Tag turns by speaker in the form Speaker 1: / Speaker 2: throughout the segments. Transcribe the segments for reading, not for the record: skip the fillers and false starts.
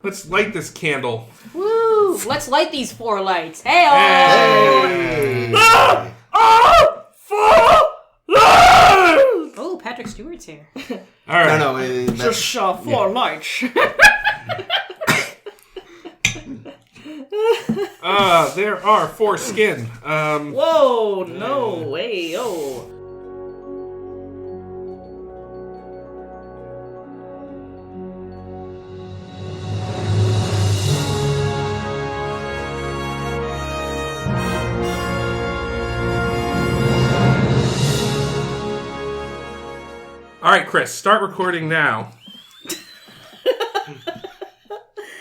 Speaker 1: Let's light this candle.
Speaker 2: Woo! Let's light these 4 lights. Hey!
Speaker 1: Ah! Ah! 4 lights!
Speaker 2: Oh, Patrick Stewart's here.
Speaker 1: All right.
Speaker 3: No,
Speaker 2: Just 4 lights.
Speaker 1: There are 4 skin.
Speaker 4: Whoa, no way, oh.
Speaker 1: All right, Chris, start recording now.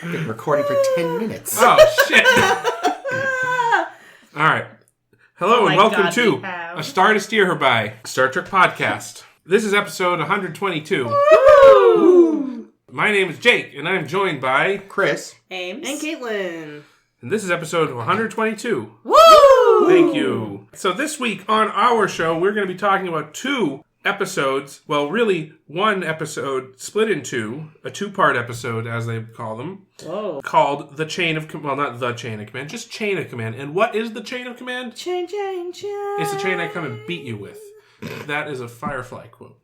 Speaker 3: I've been recording for 10 minutes.
Speaker 1: Oh, shit. All right. Hello and welcome to A Star to Steer Her By, Star Trek Podcast. This is episode 122. Woo! My name is Jake, and I'm joined by
Speaker 3: Chris.
Speaker 4: Ames. And Caitlin.
Speaker 1: And this is episode 122.
Speaker 4: Woo!
Speaker 1: Thank you. So this week on our show, we're going to be talking about 2 episodes. Well, really, 1 episode split in 2. A 2-part episode, as they call them.
Speaker 4: Whoa.
Speaker 1: Called The Chain of Command. Well, not The Chain of Command, just Chain of Command. And what is the Chain of Command?
Speaker 4: Chain.
Speaker 1: It's the chain I come and beat you with. That is a Firefly quote.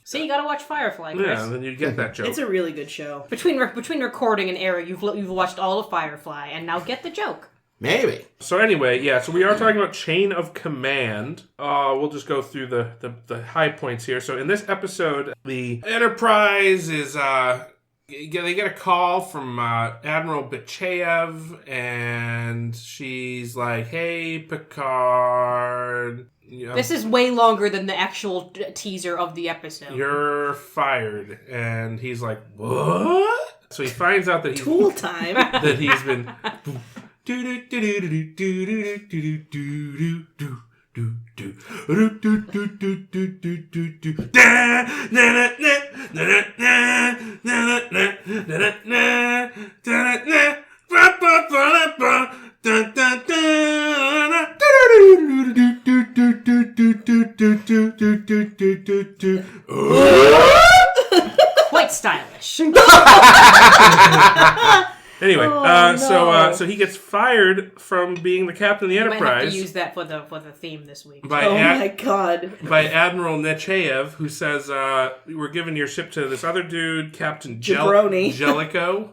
Speaker 2: So you gotta watch Firefly, Chris.
Speaker 1: Yeah, then you get that joke.
Speaker 4: It's a really good show.
Speaker 2: Between recording and airing, you've watched all of Firefly, and now get the joke.
Speaker 3: Maybe.
Speaker 1: So anyway, yeah, so we are talking about Chain of Command. We'll just go through the high points here. So in this episode, the Enterprise is, they get a call from Admiral Bacheyev, and she's like, hey, Picard. You know,
Speaker 2: This is way longer than the actual teaser of the episode.
Speaker 1: you're fired. And he's like, what? So he finds out that
Speaker 4: Tool time.
Speaker 1: that he's been
Speaker 2: Quite stylish.
Speaker 1: Anyway,
Speaker 4: no.
Speaker 1: so he gets fired from being the captain of the
Speaker 2: You might have
Speaker 1: Enterprise
Speaker 2: to use that for the theme this week.
Speaker 1: by
Speaker 4: My God.
Speaker 1: by Admiral Nechayev, who says, "We're giving your ship to this other dude, Captain
Speaker 4: Jabroni.
Speaker 1: Jellico,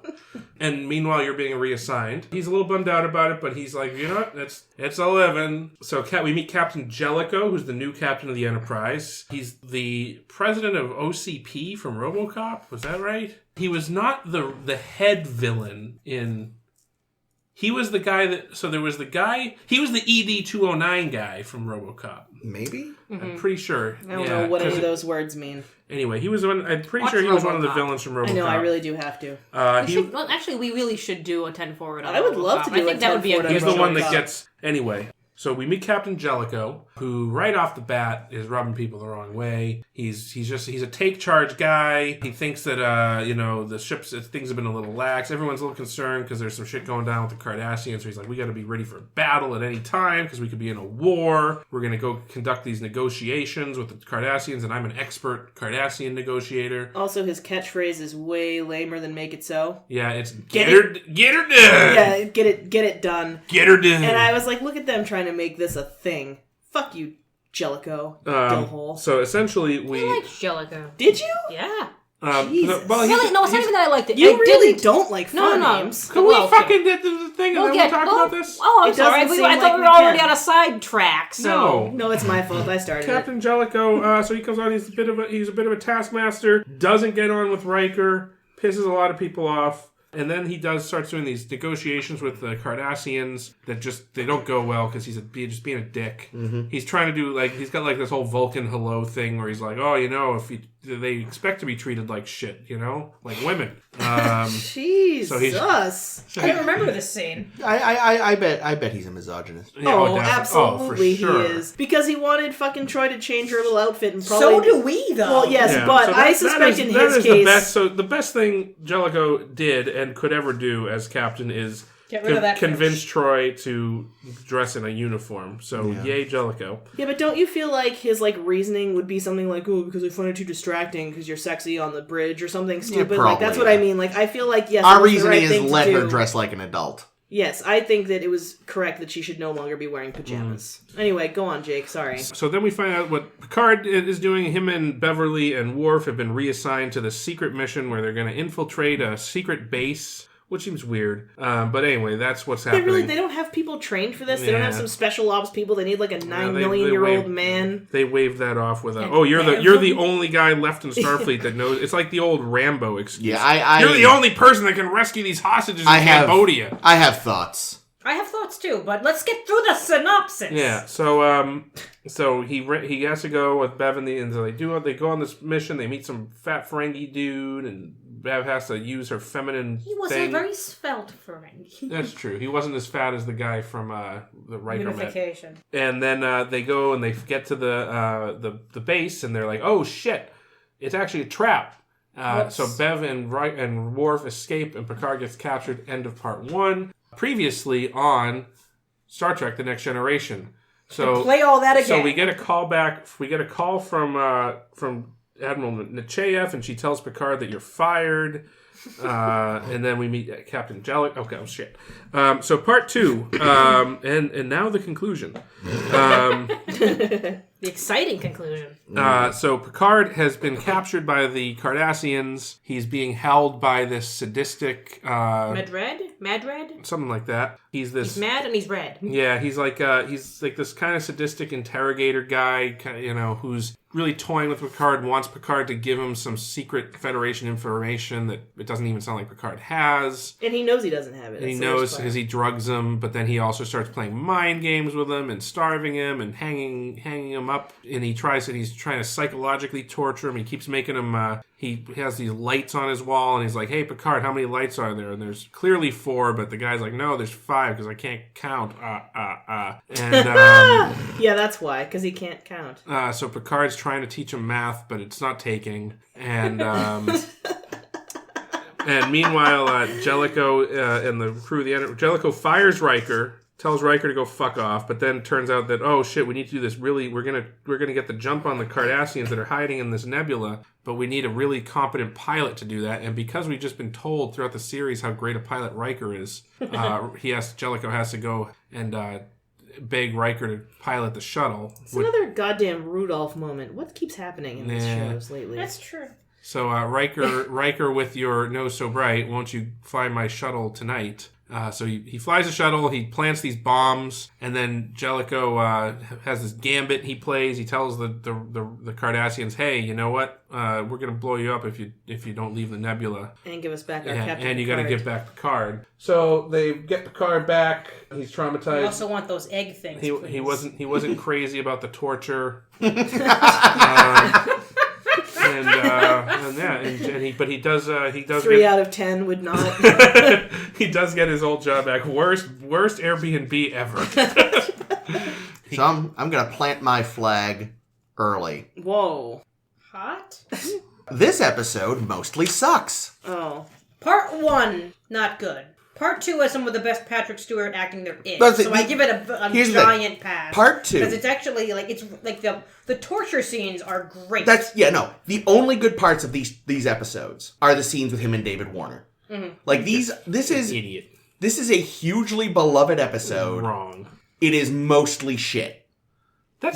Speaker 1: and meanwhile you're being reassigned." He's a little bummed out about it, but he's like, "You know what? It's a living." So we meet Captain Jellico, who's the new captain of the Enterprise. He's the president of OCP from RoboCop. Was that right? He was not the head villain in... He was the guy that... So there was the guy... He was the ED-209 guy from RoboCop.
Speaker 3: Maybe?
Speaker 1: I'm pretty sure.
Speaker 4: I don't know what any of those words mean.
Speaker 1: Anyway, he was one... I'm pretty
Speaker 2: Watch
Speaker 1: sure he was one of the
Speaker 2: RoboCop.
Speaker 1: villains from RoboCop.
Speaker 4: I know, I really do have to.
Speaker 2: Actually, we really should do a 10 forward on
Speaker 4: I would love to do
Speaker 2: I think
Speaker 4: a
Speaker 2: that would be a
Speaker 4: 10
Speaker 2: good
Speaker 1: He's the one that
Speaker 2: choice.
Speaker 1: gets... Anyway, so we meet Captain Jellico, who right off the bat is rubbing people the wrong way. He's a take charge guy. He thinks that the ship's things have been a little lax. Everyone's a little concerned because there's some shit going down with the Cardassians. So he's like, we got to be ready for battle at any time because we could be in a war. We're gonna go conduct these negotiations with the Cardassians, and I'm an expert Cardassian negotiator.
Speaker 4: Also, his catchphrase is way lamer than make it so.
Speaker 1: Yeah, it's
Speaker 4: Get
Speaker 1: her done.
Speaker 4: Yeah, get it done.
Speaker 1: Get her done.
Speaker 4: And I was like, look at them trying to make this a thing. Fuck you, Jellico. Dillhole.
Speaker 1: So essentially,
Speaker 2: I liked Jellico.
Speaker 4: Did you?
Speaker 2: Yeah.
Speaker 4: Jesus.
Speaker 2: No, it's not even that I liked it.
Speaker 4: You
Speaker 2: I
Speaker 4: really
Speaker 2: didn't-
Speaker 4: don't like fun
Speaker 2: No.
Speaker 4: names.
Speaker 1: Can we fucking did the thing and
Speaker 2: We'll
Speaker 1: then we'll talk about this?
Speaker 2: Oh, I'm
Speaker 4: It
Speaker 2: sorry.
Speaker 4: doesn't seem
Speaker 2: I thought
Speaker 4: like
Speaker 2: we
Speaker 4: we
Speaker 2: were already
Speaker 4: can.
Speaker 2: on a sidetrack. So
Speaker 4: No, it's my fault. I started it.
Speaker 1: Captain Jellico, so he comes on, he's a bit of a taskmaster, doesn't get on with Riker, pisses a lot of people off. And then he starts doing these negotiations with the Cardassians that they don't go well because he's just being a dick. Mm-hmm. He's trying to do he's got this whole Vulcan hello thing where he's like, oh, they expect to be treated like shit, like women.
Speaker 4: Jesus.
Speaker 2: I don't remember this scene.
Speaker 3: I bet he's a misogynist.
Speaker 1: Yeah,
Speaker 4: Oh,
Speaker 1: definitely.
Speaker 4: absolutely
Speaker 1: for sure.
Speaker 4: he is. Because he wanted fucking Troy to change her little outfit and probably...
Speaker 2: So do we, though.
Speaker 4: Well, yes,
Speaker 1: Yeah,
Speaker 4: but
Speaker 1: so
Speaker 4: I suspect in his case...
Speaker 1: the best thing Jellico did and could ever do as captain is
Speaker 2: Get rid of that
Speaker 1: convince Troy to dress in a uniform. So, yay, Jellico.
Speaker 4: Yeah, but don't you feel like his reasoning would be something like, oh, because I find it too distracting because you're sexy on the bridge or something stupid?
Speaker 3: probably,
Speaker 4: That's what I mean. I feel like, yes,
Speaker 3: our
Speaker 4: it was the
Speaker 3: reasoning
Speaker 4: right thing
Speaker 3: is
Speaker 4: to
Speaker 3: let
Speaker 4: do.
Speaker 3: her dress like an adult.
Speaker 4: Yes, I think that it was correct that she should no longer be wearing pajamas. Anyway, go on, Jake. Sorry.
Speaker 1: So then we find out what Picard is doing. Him and Beverly and Worf have been reassigned to the secret mission where they're going to infiltrate a secret base. Which seems weird. But anyway, that's what's happening.
Speaker 4: They don't have people trained for this? They don't have some special ops people? They need a 9 million-year-old man?
Speaker 1: They waved that off with a, you're the only guy left in Starfleet that knows. It's like the old Rambo excuse.
Speaker 3: Yeah,
Speaker 1: you're the only person that can rescue these hostages in Cambodia.
Speaker 3: I have thoughts.
Speaker 2: I have thoughts too, but let's get through the synopsis.
Speaker 1: Yeah, so he has to go with Bev and so they go on this mission, they meet some fat Ferengi dude, and Bev has to use her feminine
Speaker 2: He was
Speaker 1: thing.
Speaker 2: a very svelte Ferengi.
Speaker 1: That's true. He wasn't as fat as the guy from the Riker met.
Speaker 2: Unification.
Speaker 1: And then they go and they get to the base, and they're like, oh shit, it's actually a trap. So Bev and Worf escape, and Picard gets captured. End of part 1. Previously on Star Trek: The Next Generation. So
Speaker 2: play all that again.
Speaker 1: So we get a call back. We get a call from Admiral Nechayev, and she tells Picard that you're fired. And then we meet Captain Jellico. Okay, shit. So part 2, and now the conclusion.
Speaker 2: The exciting conclusion.
Speaker 1: So Picard has been captured by the Cardassians. He's being held by this sadistic...
Speaker 2: Madred?
Speaker 1: Something like that. He's
Speaker 2: He's mad and he's red.
Speaker 1: Yeah, he's like this kind of sadistic interrogator guy, who's really toying with Picard, wants Picard to give him some secret Federation information that it doesn't even sound like Picard has.
Speaker 4: And he knows he doesn't have it.
Speaker 1: And he knows because he drugs him, but then he also starts playing mind games with him and starving him and hanging him up. And he's trying to psychologically torture him. He keeps making him. He has these lights on his wall, and he's like, "Hey, Picard, how many lights are there?" And there's clearly 4, but the guy's like, "No, there's 5 because I can't count." And
Speaker 4: yeah, that's why, because he can't count.
Speaker 1: So Picard's trying to teach him math, but it's not taking. And and meanwhile, Jellico and the crew of the Jellico fires Riker. Tells Riker to go fuck off, but then turns out that, oh shit, we need to do this really, we're gonna get the jump on the Cardassians that are hiding in this nebula, but we need a really competent pilot to do that, and because we've just been told throughout the series how great a pilot Riker is, Jellico has to go and beg Riker to pilot the shuttle.
Speaker 4: It's another goddamn Rudolph moment. What keeps happening in these shows lately?
Speaker 2: That's true.
Speaker 1: So Riker with your nose so bright, won't you fly my shuttle tonight? So he flies a shuttle, he plants these bombs, and then Jellico has this gambit he plays. He tells the Cardassians, "Hey, you know what? We're gonna blow you up if you don't leave the nebula,
Speaker 4: and give us back our Captain
Speaker 1: and you
Speaker 4: Picard.
Speaker 1: gotta give back Picard." So they get Picard back. He's traumatized.
Speaker 2: We also want those egg things.
Speaker 1: He wasn't crazy about the torture. But he does
Speaker 4: 3 out of 10 would not.
Speaker 1: He does get his old job back. Worst Airbnb ever.
Speaker 3: So I'm gonna plant my flag early.
Speaker 4: Whoa.
Speaker 2: Hot?
Speaker 3: This episode mostly sucks.
Speaker 4: Oh.
Speaker 2: Part 1, not good. Part 2 has some of the best Patrick Stewart acting there is. I give it a giant pass.
Speaker 3: Part 2.
Speaker 2: Because it's actually, the torture scenes are great.
Speaker 3: The only good parts of these episodes are the scenes with him and David Warner.
Speaker 2: Mm-hmm.
Speaker 3: This is
Speaker 1: idiot.
Speaker 3: This is a hugely beloved episode.
Speaker 1: Wrong.
Speaker 3: It is mostly shit.
Speaker 2: I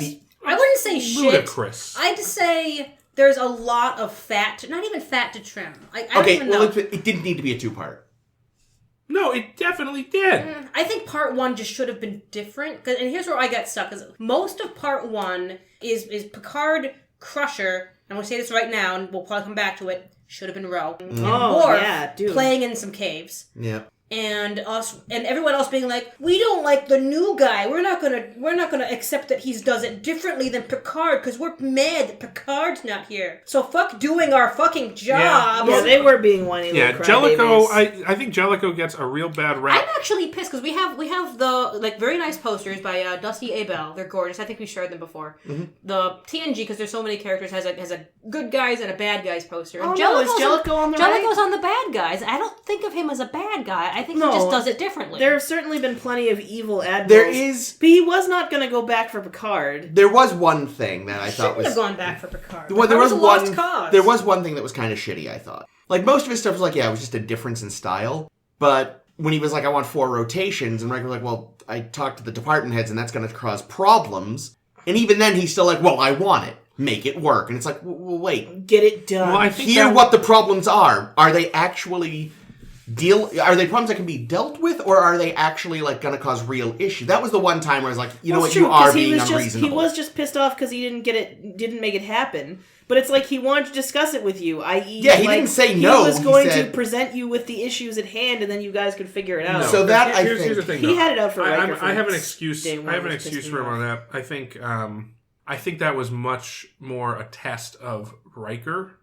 Speaker 2: wouldn't say
Speaker 1: ludicrous.
Speaker 2: shit. I'd say there's a lot of fat, not even fat to trim. I don't even know.
Speaker 3: It didn't need to be a 2-part.
Speaker 1: No, it definitely did.
Speaker 2: I think part 1 just should have been different. And here's where I got stuck. Because most of part 1 is Picard, Crusher, and we'll say this right now, and we'll probably come back to it, should have been Ro. Playing in some caves.
Speaker 3: Yeah.
Speaker 2: And everyone else being like, we don't like the new guy. We're not gonna accept that he does it differently than Picard because we're mad that Picard's not here. So fuck doing our fucking job.
Speaker 4: Yeah, they were being whiny little crybabies.
Speaker 1: Jellico. I think Jellico gets a real bad rap.
Speaker 2: I'm actually pissed because we have the very nice posters by Dusty Abel. They're gorgeous. I think we shared them before. Mm-hmm. The TNG, because there's so many characters, has a good guys and a bad guys poster. And
Speaker 4: is Jellico on the right?
Speaker 2: Jellico's on the bad guys. I don't think of him as a bad guy. I think he just does it differently.
Speaker 4: There have certainly been plenty of evil admirals.
Speaker 3: There is...
Speaker 4: But he was not going to go back for Picard.
Speaker 3: There was one thing that I thought was...
Speaker 2: Shouldn't have gone back for Picard.
Speaker 3: Well, there was
Speaker 2: a lost cause.
Speaker 3: There was one thing that was kind of shitty, I thought. Like, most of his stuff was like, yeah, it was just a difference in style. But when he was like, I want 4 rotations, and Riker was like, well, I talked to the department heads, and that's going to cause problems. And even then, he's still like, well, I want it. Make it work. And it's like, well, wait.
Speaker 4: Get it done.
Speaker 1: Well, I think
Speaker 3: Hear what the problems are. Are they actually... Are they problems that can be dealt with, or are they actually like going to cause real issue? That was the one time where I was like, you know what, you are being unreasonable.
Speaker 4: He was just pissed off because he didn't make it happen. But it's like he wanted to discuss it with you, i.e.,
Speaker 3: yeah, he didn't say no.
Speaker 4: He was going to present you with the issues at hand, and then you guys could figure it out.
Speaker 1: No,
Speaker 3: so that
Speaker 1: here's the thing.
Speaker 4: He had it out for Riker.
Speaker 1: I have an excuse. I have an excuse for him on that. I think that was much more a test of Riker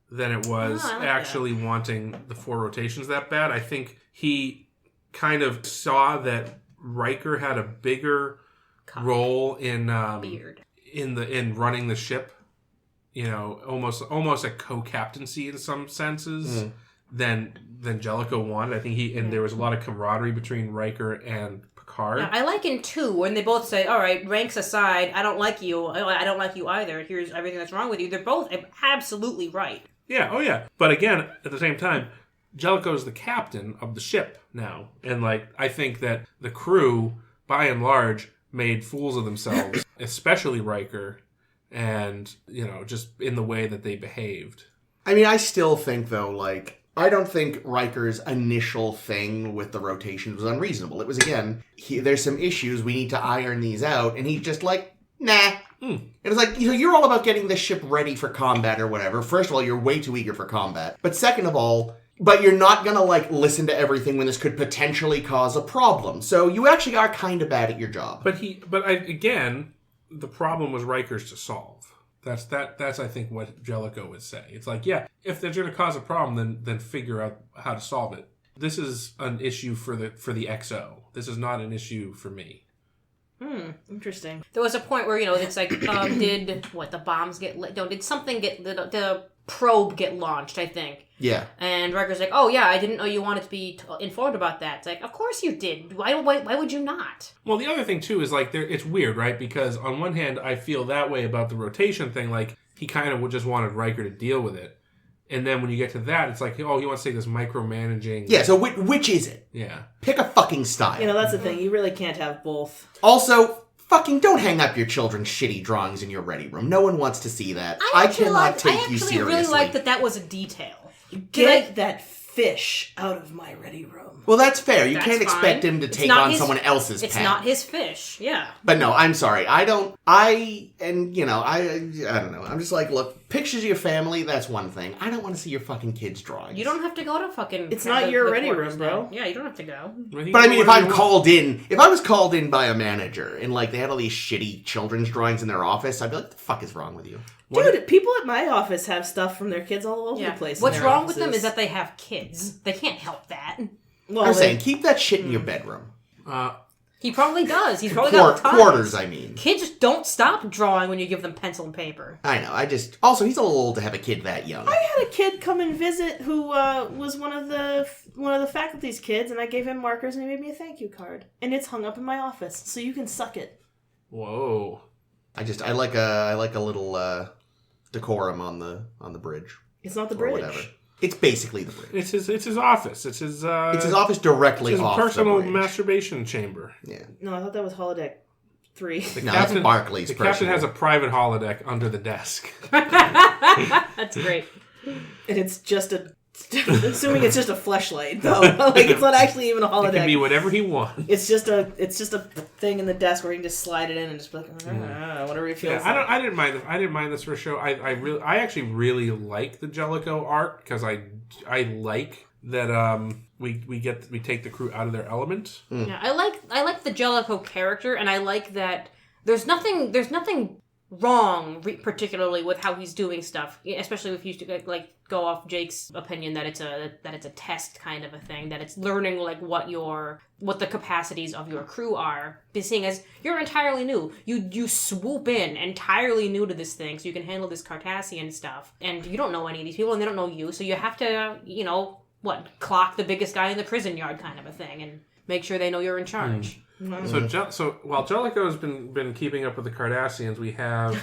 Speaker 1: than it was actually wanting the 4 rotations that bad. I think he kind of saw that Riker had a bigger role in running the ship. You know, almost a co-captaincy in some senses than Jellico wanted. I think there was a lot of camaraderie between Riker and Picard.
Speaker 2: Yeah, I like in 2 when they both say, all right, ranks aside, I don't like you. I don't like you either. Here's everything that's wrong with you. They're both absolutely right.
Speaker 1: Yeah, oh yeah. But again, at the same time, Jellico's the captain of the ship now. And like, I think that the crew, by and large, made fools of themselves, especially Riker, and, you know, just in the way that they behaved.
Speaker 3: I mean, I still think, though, like, I don't think Riker's initial thing with the rotations was unreasonable. It was, again, there's some issues, we need to iron these out, and he's just like, nah. It was like, you know, you're all about getting this ship ready for combat or whatever. First of all, you're way too eager for combat. But second of all, but you're not gonna, like, listen to everything when this could potentially cause a problem. So you actually are kind of bad at your job.
Speaker 1: Again, the problem was Riker's to solve. That's I think what Jellico would say. It's like, yeah, if they're going to cause a problem, then figure out how to solve it. This is an issue for the XO. This is not an issue for me.
Speaker 4: Interesting.
Speaker 2: There was a point where, you know, it's like, did the bombs get lit? No, did something get the probe get launched? I think.
Speaker 3: Yeah.
Speaker 2: And Riker's like, oh yeah, I didn't know you wanted to be informed about that. It's like, of course you did. Why would you not?
Speaker 1: Well, the other thing too is like, it's weird, right? Because on one hand, I feel that way about the rotation thing. Like, he kind of just wanted Riker to deal with it. And then when you get to that, it's like, oh, he wants to take this micromanaging.
Speaker 3: Yeah, so which is it?
Speaker 1: Yeah.
Speaker 3: Pick a fucking style.
Speaker 4: You know, that's the thing. You really can't have both.
Speaker 3: Also, fucking don't hang up your children's shitty drawings in your ready room. No one wants to see that. I cannot take you seriously.
Speaker 2: I actually really like that was a detail.
Speaker 4: Get that fish out of my ready room.
Speaker 3: Well, that's fair. You
Speaker 2: That's
Speaker 3: can't expect
Speaker 2: fine.
Speaker 3: him to take on someone else's pet.
Speaker 2: It's not his fish, yeah.
Speaker 3: But no, I'm sorry. I don't know. I'm just like, look, pictures of your family, that's one thing. I don't want to see your fucking kids' drawings.
Speaker 2: You don't have to go to fucking...
Speaker 4: It's not your ready room, bro.
Speaker 2: Yeah, you don't have to go.
Speaker 3: But I mean, if I was called in by a manager and like they had all these shitty children's drawings in their office, I'd be like, what the fuck is wrong with you?
Speaker 4: Dude, people at my office have stuff from their kids all over the place.
Speaker 2: What's wrong with them is that they have kids. They can't help that.
Speaker 3: Well, I'm saying, keep that shit in your bedroom.
Speaker 2: He probably does. He's probably got tons.
Speaker 3: Quarters, I mean.
Speaker 2: Kids don't stop drawing when you give them pencil and paper.
Speaker 3: I know. Also, he's a little old to have a kid that young.
Speaker 4: I had a kid come and visit who was one of the faculty's kids, and I gave him markers, and he made me a thank you card, and it's hung up in my office, so you can suck it.
Speaker 1: Whoa.
Speaker 3: I like a little decorum on the bridge.
Speaker 4: It's not the bridge.
Speaker 3: Whatever. It's basically the bridge.
Speaker 1: It's his office. It's his
Speaker 3: office directly off the bridge.
Speaker 1: His personal masturbation chamber.
Speaker 3: Yeah.
Speaker 4: No, I thought that was holodeck 3.
Speaker 3: That's Barclay's.
Speaker 1: The captain has a private holodeck under the desk.
Speaker 2: That's great.
Speaker 4: And it's just assuming it's just a fleshlight, though. Like, it's not actually even a holodeck.
Speaker 1: It can be whatever he wants.
Speaker 4: It's just a thing in the desk where you can just slide it in and just be like, whatever he feels.
Speaker 1: Yeah, I didn't mind this for a show. I actually really like the Jellico arc because I like that we take the crew out of their element.
Speaker 2: Yeah, I like the Jellico character, and I like that there's nothing wrong, particularly with how he's doing stuff, especially if you like go off Jake's opinion that it's a test kind of a thing, that it's learning like what the capacities of your crew are, seeing as you're entirely new, you swoop in entirely new to this thing, so you can handle this Cardassian stuff, and you don't know any of these people and they don't know you, so you have to clock the biggest guy in the prison yard kind of a thing and make sure they know you're in charge.
Speaker 1: So while Jellico's been keeping up with the Cardassians, we have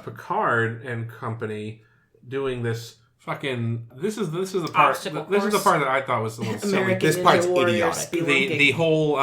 Speaker 1: Picard and company doing this fucking. This is the part. This is the part that I thought was a little silly.
Speaker 3: This part's idiotic.
Speaker 1: The whole.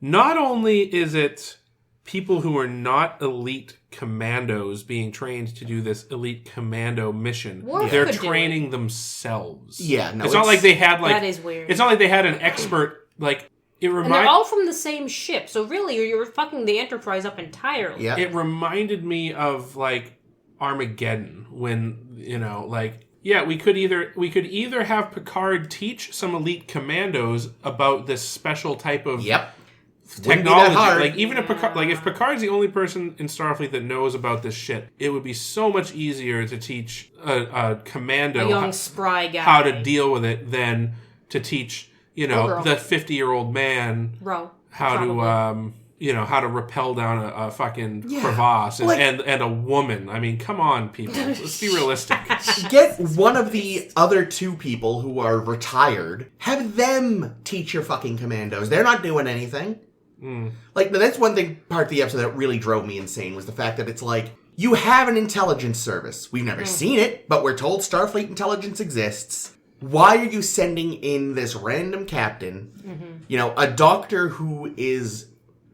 Speaker 1: Not only is it people who are not elite commandos being trained to do this elite commando mission, they're training themselves.
Speaker 3: Yeah, no,
Speaker 1: it's not like they had
Speaker 2: that is weird.
Speaker 1: It's not like they had an expert like.
Speaker 2: And they're all from the same ship, so really you're fucking the Enterprise up entirely.
Speaker 3: Yeah.
Speaker 1: It reminded me of like Armageddon when we could either have Picard teach some elite commandos about this special type of technology. Like even if Picard's the only person in Starfleet that knows about this shit, it would be so much easier to teach a commando,
Speaker 2: a young spry guy,
Speaker 1: how to deal with it than to teach. The 50-year-old man how to rappel down a fucking crevasse and a woman. I mean, come on, people. Let's be realistic.
Speaker 3: Get one of the other two people who are retired. Have them teach your fucking commandos. They're not doing anything. Like, that's one part of the episode that really drove me insane was the fact that it's like, you have an intelligence service. We've never seen it, but we're told Starfleet intelligence exists. Why are you sending in this random captain, a doctor who is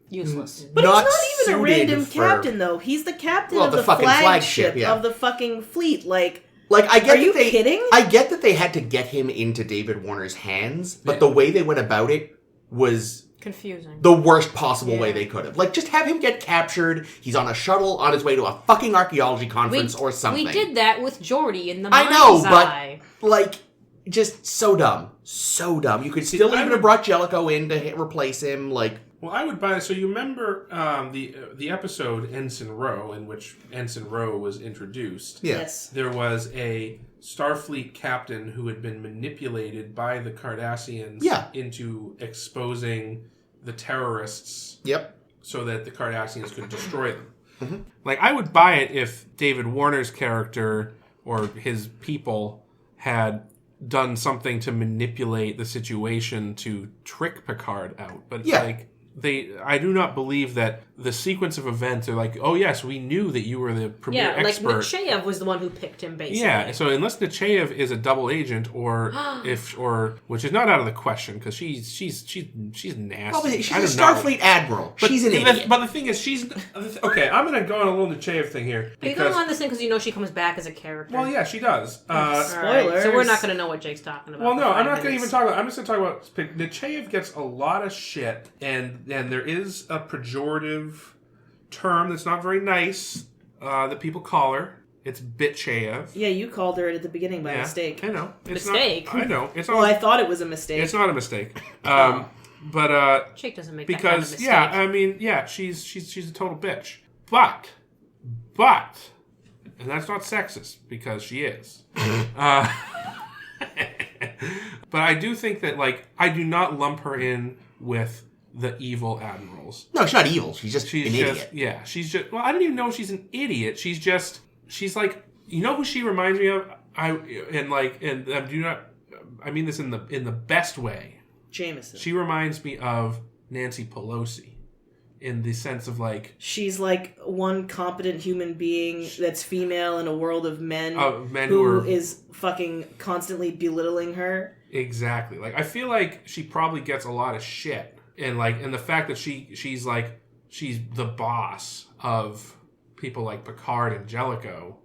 Speaker 2: useless?
Speaker 4: But he's not even a random captain, though. He's the captain of the fucking flagship of the fucking fleet. Like I get. Are you kidding?
Speaker 3: I get that they had to get him into David Warner's hands, but the way they went about it was
Speaker 2: confusing.
Speaker 3: The worst possible way they could have. Like, just have him get captured. He's on a shuttle on his way to a fucking archaeology conference or something.
Speaker 2: We did that with Geordi in the
Speaker 3: I know,
Speaker 2: Eye.
Speaker 3: But like. Just so dumb. So dumb. You could still even have brought Jellico in to replace him, like...
Speaker 1: Well, I would buy... So you remember the episode Ensign Ro, in which Ensign Ro was introduced?
Speaker 4: Yes.
Speaker 1: There was a Starfleet captain who had been manipulated by the Cardassians into exposing the terrorists so that the Cardassians could destroy them. Mm-hmm. Like, I would buy it if David Warner's character or his people had... done something to manipulate the situation to trick Picard out. But I do not believe that the sequence of events are like, oh yes, we knew that you were the premier expert.
Speaker 2: Like Nechayev was the one who picked him, basically.
Speaker 1: Yeah, so unless Nechayev is a double agent, or which is not out of the question because she's nasty.
Speaker 3: Probably, she's a Starfleet admiral. She's an idiot.
Speaker 1: But the thing is, she's okay. I'm going to go on a little Nechayev thing here.
Speaker 2: Are you going on this thing because she comes back as a character?
Speaker 1: Well, yeah, she does.
Speaker 2: Spoilers. Right, so we're not going to know what Jake's talking about.
Speaker 1: Well, no, I'm not going to even talk about. I'm just going to talk about Nechayev gets a lot of shit, and there is a pejorative term that's not very nice that people call her. It's Bitchayev.
Speaker 4: Yeah, you called her at the beginning by mistake.
Speaker 1: I know.
Speaker 2: Mistake?
Speaker 1: I know. It's not,
Speaker 4: well, I thought it was a mistake.
Speaker 1: It's not a mistake. But
Speaker 2: Jake doesn't make
Speaker 1: because
Speaker 2: that kind of mistake.
Speaker 1: I mean, she's a total bitch. But and that's not sexist because she is. But I do think that I do not lump her in with the evil admirals.
Speaker 3: No, she's not evil. She's just an idiot.
Speaker 1: Yeah, she's just... Well, I don't even know if she's an idiot. She's like... You know who she reminds me of? I do not... I mean this in the best way.
Speaker 4: Jameson.
Speaker 1: She reminds me of Nancy Pelosi. In the sense of
Speaker 4: she's like one competent human being that's female in a world of men,
Speaker 1: who
Speaker 4: is fucking constantly belittling her.
Speaker 1: Exactly. I feel like she probably gets a lot of shit. And the fact that she's the boss of people like Picard and Jellico,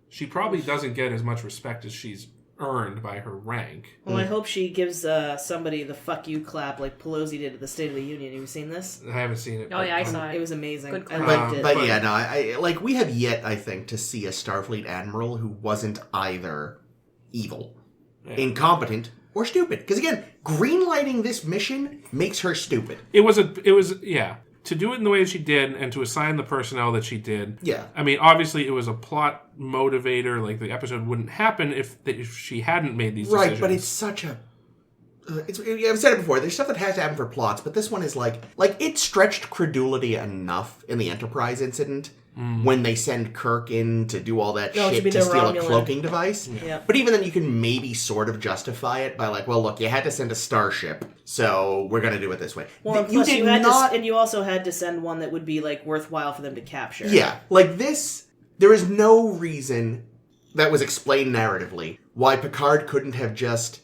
Speaker 1: she probably doesn't get as much respect as she's earned by her rank.
Speaker 4: Well, I hope she gives somebody the fuck you clap like Pelosi did at the State of the Union. Have you seen this?
Speaker 1: I haven't seen it.
Speaker 2: Oh yeah, I saw it.
Speaker 4: It was amazing.
Speaker 2: Good
Speaker 4: I liked it.
Speaker 3: But yeah, no, I we have yet, I think, to see a Starfleet admiral who wasn't either evil, incompetent, or stupid. Because again, greenlighting this mission makes her stupid.
Speaker 1: It was to do it in the way that she did and to assign the personnel that she did.
Speaker 3: Yeah.
Speaker 1: I mean, obviously it was a plot motivator. The episode wouldn't happen if she hadn't made these decisions.
Speaker 3: Right, but it's such a... I've said it before. There's stuff that has to happen for plots, but this one is it stretched credulity enough in the Enterprise incident when they send Kirk in to do all that
Speaker 4: No, it should
Speaker 3: shit
Speaker 4: be
Speaker 3: to
Speaker 4: the
Speaker 3: steal a
Speaker 4: Romulan.
Speaker 3: cloaking device.
Speaker 4: Yeah.
Speaker 3: But even then, you can maybe sort of justify it by like, well, look, you had to send a starship, so we're going to do it this way.
Speaker 4: Well, and
Speaker 3: you
Speaker 4: plus
Speaker 3: did
Speaker 4: you had
Speaker 3: not...
Speaker 4: and you also had to send one that would be like worthwhile for them to capture.
Speaker 3: Yeah, like this, there is no reason that was explained narratively why Picard couldn't have just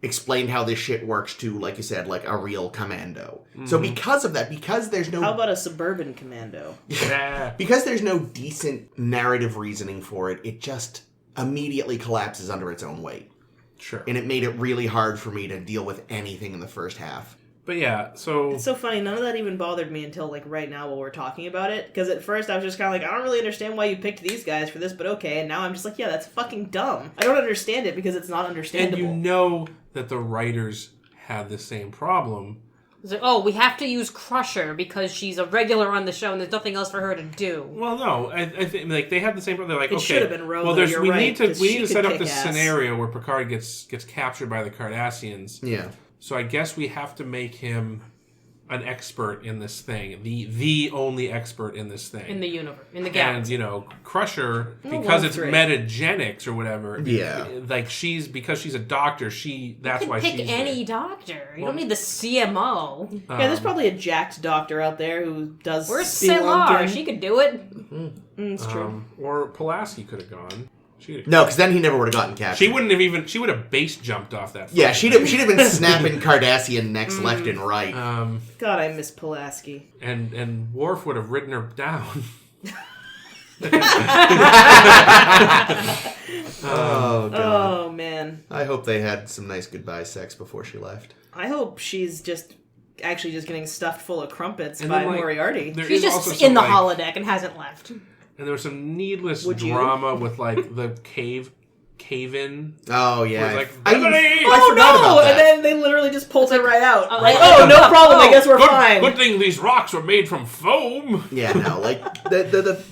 Speaker 3: explained how this shit works to, like you said, like a real commando. So because of that, because there's no...
Speaker 4: How about a suburban commando?
Speaker 1: Yeah.
Speaker 3: Because there's no decent narrative reasoning for it, it just immediately collapses under its own weight.
Speaker 1: Sure.
Speaker 3: And it made it really hard for me to deal with anything in the first half.
Speaker 1: But yeah, so...
Speaker 4: It's so funny, none of that even bothered me until like right now while we're talking about it. Because at first I was just kind of like, I don't really understand why you picked these guys for this, but okay. And now I'm just like, yeah, that's fucking dumb. I don't understand it because it's not
Speaker 1: And
Speaker 4: understandable.
Speaker 1: you know that the writers had the same problem.
Speaker 2: It's like, oh, we have to use Crusher because she's a regular on the show and there's nothing else for her to do.
Speaker 1: Well, no, I think like they had the same problem. They're like,
Speaker 4: It
Speaker 1: okay,
Speaker 4: should have been Ro,
Speaker 1: well,
Speaker 4: though,
Speaker 1: there's
Speaker 4: you're
Speaker 1: we
Speaker 4: right,
Speaker 1: need to
Speaker 4: 'cause
Speaker 1: we
Speaker 4: she
Speaker 1: need to
Speaker 4: could
Speaker 1: set up
Speaker 4: kick
Speaker 1: this
Speaker 4: ass.
Speaker 1: scenario where Picard gets captured by the Cardassians.
Speaker 3: Yeah.
Speaker 1: So I guess we have to make him an expert in this thing, the only expert in this thing.
Speaker 2: In the universe, in the
Speaker 1: And,
Speaker 2: galaxy.
Speaker 1: you know, Crusher,
Speaker 4: No,
Speaker 1: because
Speaker 4: one
Speaker 1: it's
Speaker 4: three.
Speaker 1: metagenics or whatever,
Speaker 3: Yeah.
Speaker 1: like because she's a doctor, that's why
Speaker 2: pick
Speaker 1: she's
Speaker 2: any doctor. You don't need the CMO.
Speaker 4: Yeah, there's probably a jacked doctor out there who does.
Speaker 2: Where's
Speaker 4: spelunking.
Speaker 2: Selar? She could do it.
Speaker 4: It's true.
Speaker 1: Or Pulaski could have gone.
Speaker 3: No, because then he never would have gotten captured.
Speaker 1: She would have base jumped off that.
Speaker 3: Yeah, she'd have been snapping Cardassian necks left and right.
Speaker 4: God, I miss Pulaski.
Speaker 1: And Worf would have ridden her down.
Speaker 3: Oh, God.
Speaker 4: Oh, man.
Speaker 3: I hope they had some nice goodbye sex before she left.
Speaker 4: I hope she's just getting stuffed full of crumpets
Speaker 1: And
Speaker 4: by
Speaker 1: then, like,
Speaker 4: Moriarty.
Speaker 1: there
Speaker 2: She's
Speaker 1: is also
Speaker 2: just
Speaker 1: some,
Speaker 2: in the
Speaker 1: like-
Speaker 2: holodeck and hasn't left.
Speaker 1: And there was some needless
Speaker 4: Would you?
Speaker 1: drama with like the cave-in.
Speaker 3: Oh, yeah.
Speaker 1: Like,
Speaker 3: I
Speaker 1: Beverly!
Speaker 3: forgot about that.
Speaker 4: And then they literally just pulled her right out.
Speaker 2: Oh,
Speaker 4: Like,
Speaker 2: like,
Speaker 4: oh, no problem. I
Speaker 2: oh,
Speaker 4: guess we're fine.
Speaker 1: Good thing these rocks were made from foam.
Speaker 3: Yeah, no, like, the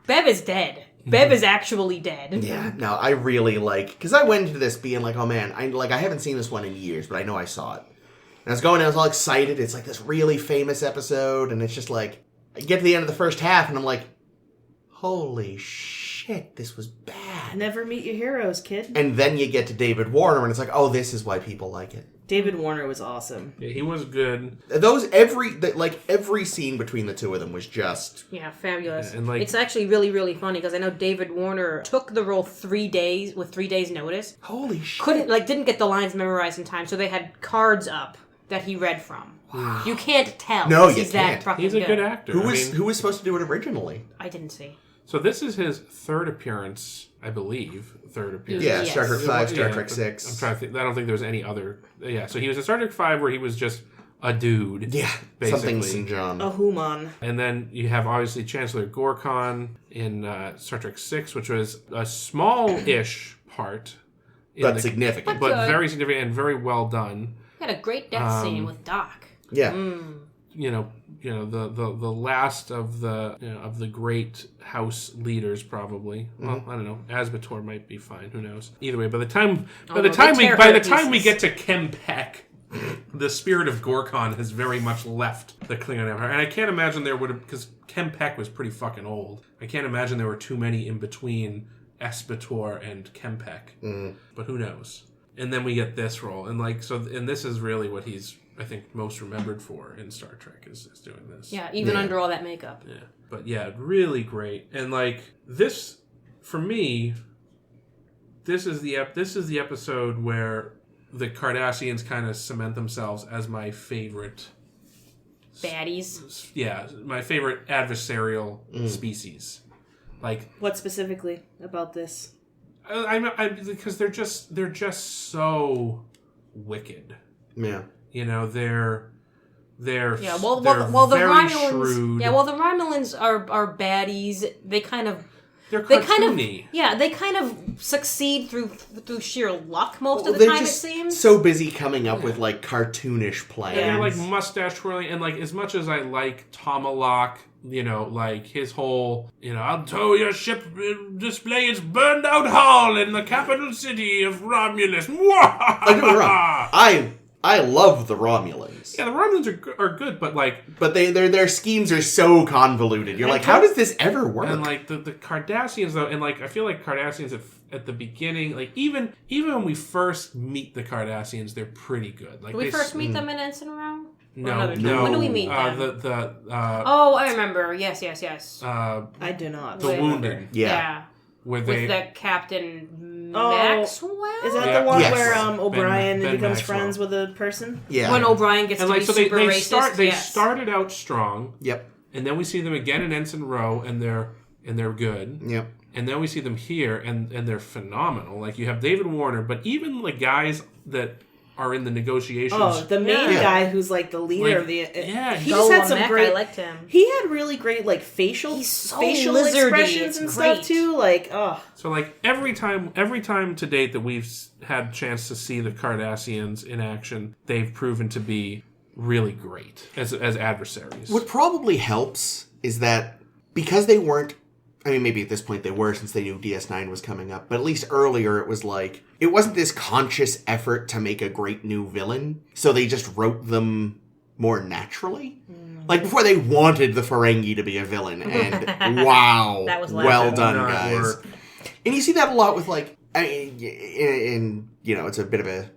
Speaker 2: Bev is dead. Bev is actually dead.
Speaker 3: yeah, no, I really because I went into this being like, oh man, I haven't seen this one in years, but I know I saw it. And I was going, I was all excited. It's like this really famous episode, and it's just like, I get to the end of the first half, and I'm like, holy shit, this was bad.
Speaker 4: Never meet your heroes, kid.
Speaker 3: And then you get to David Warner, and it's like, oh, this is why people like it.
Speaker 4: David Warner was awesome.
Speaker 1: Yeah, he was good.
Speaker 3: Every scene between the two of them was just...
Speaker 2: Yeah, fabulous.
Speaker 1: And, like-
Speaker 2: it's actually really, really funny because I know David Warner took the role 3 days with 3 days notice.
Speaker 3: Holy shit.
Speaker 2: Didn't get the lines memorized in time, so they had cards up that he read from. You can't tell.
Speaker 3: No,
Speaker 2: 'cause
Speaker 3: you
Speaker 2: he's that
Speaker 3: can't.
Speaker 2: fucking
Speaker 1: He's a good actor.
Speaker 3: Who
Speaker 1: I
Speaker 3: was
Speaker 1: mean,
Speaker 3: who was supposed to do it originally?
Speaker 2: I didn't see.
Speaker 1: So this is his third appearance, I believe. Third appearance.
Speaker 3: Yeah,
Speaker 2: Yes.
Speaker 3: Star Trek 5, Star
Speaker 1: Yeah,
Speaker 3: Trek
Speaker 1: but
Speaker 3: 6.
Speaker 1: I'm trying to think. I don't think there's any other. Yeah, so he was in Star Trek 5 where he was just a dude.
Speaker 3: Yeah,
Speaker 1: basically.
Speaker 3: something St. John.
Speaker 4: A human.
Speaker 1: And then you have obviously Chancellor Gorkon in Star Trek 6, which was a small-ish part.
Speaker 3: But significant.
Speaker 1: But
Speaker 2: But,
Speaker 1: very significant and very well done.
Speaker 2: He had a great death scene with Doc.
Speaker 3: Yeah.
Speaker 1: You know the last of the great house leaders probably. Well, I don't know. Asbator might be fine. Who knows? Either way, by the time
Speaker 2: they tear
Speaker 1: by
Speaker 2: her
Speaker 1: the
Speaker 2: to
Speaker 1: time we
Speaker 2: pieces.
Speaker 1: get to Kempek, the spirit of Gorkon has very much left the Klingon Empire, and I can't imagine there would have, because Kempek was pretty fucking old. I can't imagine there were too many in between Asbator and Kempek. But who knows? And then we get this role, and and this is really what he's, I think, most remembered for in Star Trek is doing this.
Speaker 2: Yeah, even under all that makeup.
Speaker 1: Yeah. But yeah, really great. And this, for me, this is the episode where the Cardassians kind of cement themselves as my favorite.
Speaker 2: Baddies.
Speaker 1: Yeah, my favorite adversarial species.
Speaker 4: What specifically about this?
Speaker 1: Because they're just so wicked.
Speaker 3: Yeah.
Speaker 1: You know, they're
Speaker 2: Yeah, well,
Speaker 1: they're
Speaker 2: the
Speaker 1: very
Speaker 2: Romulans.
Speaker 1: shrewd.
Speaker 2: Yeah, well, the Romulans are baddies. They kind of
Speaker 1: They're cartoony.
Speaker 2: they kind of succeed through sheer luck most of the
Speaker 3: They're
Speaker 2: time. It
Speaker 3: just
Speaker 2: seems.
Speaker 3: so busy coming up with cartoonish plans.
Speaker 1: And they're mustache twirling, and as much as I like Tomalak, his whole, I'll tow your ship, display its burned out hull in the capital city of Romulus.
Speaker 3: Don't get me wrong. I love the Romulans.
Speaker 1: Yeah, the Romulans are good, but like...
Speaker 3: But their schemes are so convoluted. You're like, how does this ever work?
Speaker 1: And like the Cardassians, though, and like I feel like Cardassians at the beginning, like even when we first meet the Cardassians, they're pretty good. Like
Speaker 2: Do we first meet them in Ensign Row?
Speaker 1: No.
Speaker 2: When do we meet them?
Speaker 1: Oh,
Speaker 2: I remember. Yes.
Speaker 4: I do not.
Speaker 1: The Wounded.
Speaker 2: Yeah.
Speaker 1: With
Speaker 2: the Captain Maxwell?
Speaker 4: Is that the one
Speaker 3: Yes.
Speaker 4: where O'Brien
Speaker 1: Ben
Speaker 4: becomes
Speaker 1: Maxwell.
Speaker 4: friends with a person?
Speaker 3: Yeah.
Speaker 2: When O'Brien gets
Speaker 1: and
Speaker 2: to
Speaker 1: like
Speaker 2: be
Speaker 1: so
Speaker 2: super
Speaker 1: they
Speaker 2: racist.
Speaker 1: started out strong.
Speaker 3: Yep.
Speaker 1: And then we see them again in Ensign Row, and they're good.
Speaker 3: Yep.
Speaker 1: And then we see them here, and they're phenomenal. Like you have David Warner, but even the guys that are in the negotiations.
Speaker 4: Oh, the main guy who's like the leader of the.
Speaker 1: Yeah,
Speaker 4: he just had some great.
Speaker 2: I liked him.
Speaker 4: He had really great like facial expressions and stuff too. Like
Speaker 1: So like every time to date that we've had chance to see the Cardassians in action, they've proven to be really great as adversaries.
Speaker 3: What probably helps is that because they weren't, I mean, maybe at this point they were since they knew DS9 was coming up, but at least earlier it was like, it wasn't this conscious effort to make a great new villain, so they just wrote them more naturally. Like, before they wanted the Ferengi to be a villain, and wow,
Speaker 2: That was
Speaker 3: well
Speaker 2: laughable.
Speaker 3: done,
Speaker 1: Not
Speaker 3: guys.
Speaker 1: work.
Speaker 3: And you see that a lot with, like, I mean, in you know, it's a bit of a,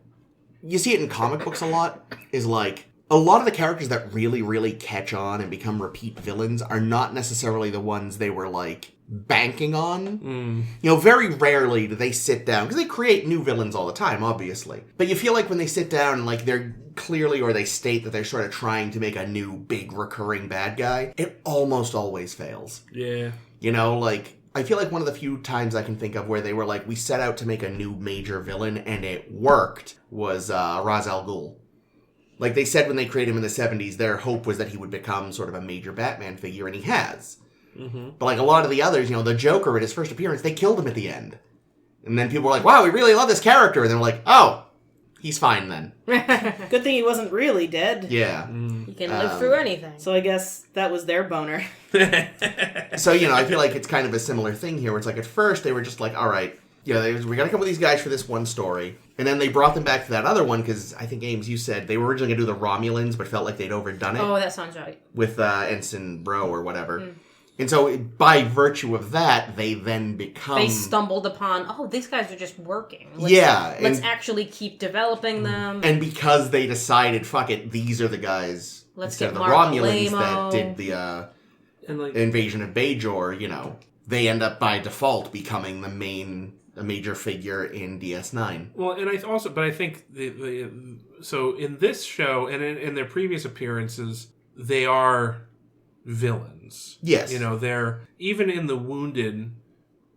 Speaker 3: you see it in comic books a lot, is like, a lot of the characters that really, really catch on and become repeat villains are not necessarily the ones they were, like, banking on. You know, very rarely do they sit down, because they create new villains all the time, obviously. But you feel like when they sit down and, like, they're clearly, or they state that they're sort of trying to make a new, big, recurring bad guy, it almost always fails.
Speaker 1: Yeah.
Speaker 3: You know, like, I feel like one of the few times I can think of where they were like, we set out to make a new major villain and it worked, was Ra's al Ghul. Like they said when they created him in the 70s, their hope was that he would become sort of a major Batman figure, and he has. Mm-hmm. But like a lot of the others, you know, the Joker at his first appearance, they killed him at the end. And then people were like, wow, we really love this character. And they were like, oh, he's fine then.
Speaker 4: good thing he wasn't really dead.
Speaker 3: Yeah.
Speaker 2: You can live through anything.
Speaker 4: So I guess that was their boner.
Speaker 3: So, you know, I feel like it's kind of a similar thing here, where it's like at first they were just like, all right, you know, we got to come with these guys for this one story. And then they brought them back to that other one, because I think, Ames, you said they were originally going to do the Romulans, but felt like they'd overdone it.
Speaker 2: Oh, that sounds right.
Speaker 3: With Ensign Rowe or whatever. And so by virtue of that, they then become...
Speaker 2: They stumbled upon, these guys are just working. Let's actually keep developing them.
Speaker 3: And because they decided, fuck it, these are the guys,
Speaker 2: Let's
Speaker 3: instead
Speaker 2: get
Speaker 3: of the
Speaker 2: Mark
Speaker 3: Romulans
Speaker 2: Lamo.
Speaker 3: that did the
Speaker 1: And like
Speaker 3: invasion of Bajor, you know, they end up by default becoming a major figure in DS9.
Speaker 1: Well, and I think so in this show and in their previous appearances, they are villains.
Speaker 3: Yes.
Speaker 1: You know, they're even in the Wounded.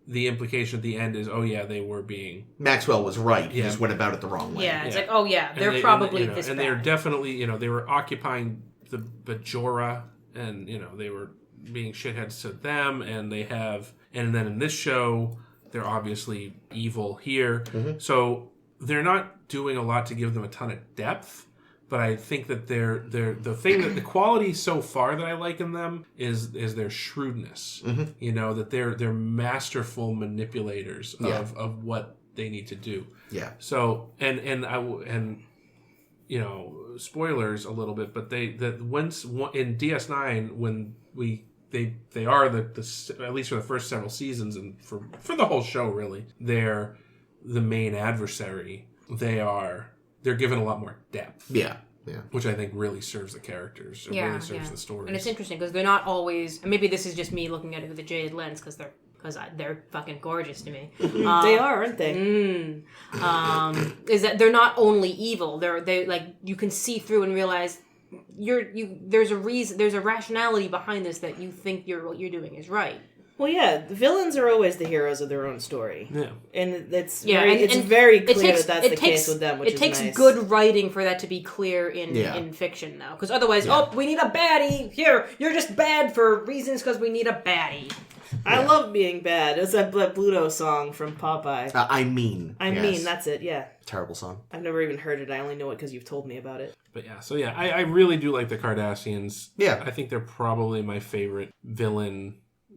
Speaker 1: The implication at the end is, they were being...
Speaker 3: Maxwell was right. He
Speaker 1: Yeah.
Speaker 3: just went about it the wrong way.
Speaker 2: Yeah, it's
Speaker 1: Yeah.
Speaker 2: like, they're probably this
Speaker 1: and
Speaker 2: bad.
Speaker 1: they're definitely, they were occupying the Bajora, and they were being shitheads to them, and then in this show, they're obviously evil here. Mm-hmm. So they're not doing a lot to give them a ton of depth. But I think that the quality so far that I like in them is their shrewdness. Mm-hmm. You know, that they're masterful manipulators of what they need to do. Yeah. So and spoilers a little bit, but once in DS9 when they are the at least for the first several seasons and for the whole show really, they're the main adversary. They're given a lot more depth. Yeah. Yeah. Which I think really serves the characters. It really serves the stories.
Speaker 2: And it's interesting because they're not always, and maybe this is just me looking at it with a jaded lens because they're fucking gorgeous to me.
Speaker 4: They are, aren't they?
Speaker 2: Is that they're not only evil. They like, you can see through and realize there's a reason, there's a rationality behind this that you think what you're doing is right.
Speaker 4: Well, yeah, the villains are always the heroes of their own story. Yeah. And it's
Speaker 2: and
Speaker 4: very clear that's the case with them, which is nice.
Speaker 2: It takes good writing for that to be clear in fiction, though. Because otherwise, we need a baddie. Here, you're just bad for reasons because we need a baddie.
Speaker 4: I love being bad. It's that Bluto song from Popeye.
Speaker 3: I mean,
Speaker 4: that's it, yeah.
Speaker 3: Terrible song.
Speaker 4: I've never even heard it. I only know it because you've told me about it.
Speaker 1: But I really do like the Cardassians. Yeah. I think they're probably my favorite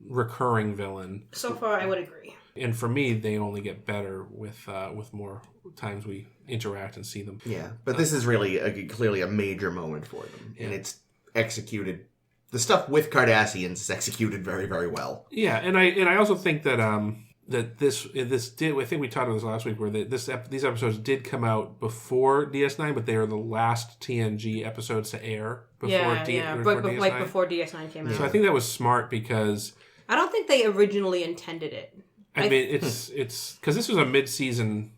Speaker 1: recurring villain.
Speaker 2: So far, I would agree.
Speaker 1: And for me, they only get better with more times interact and see them.
Speaker 3: Yeah, but this is really clearly a major moment for them, and it's executed. The stuff with Cardassians is executed very, very well.
Speaker 1: Yeah, and I also think that that this did. I think we talked about this last week, where these episodes did come out before DS9, but they are the last TNG episodes to air before DS9.
Speaker 2: Like before DS9 came out.
Speaker 1: So I think that was smart because
Speaker 2: I don't think they originally intended it.
Speaker 1: I mean, it's because this was a mid-season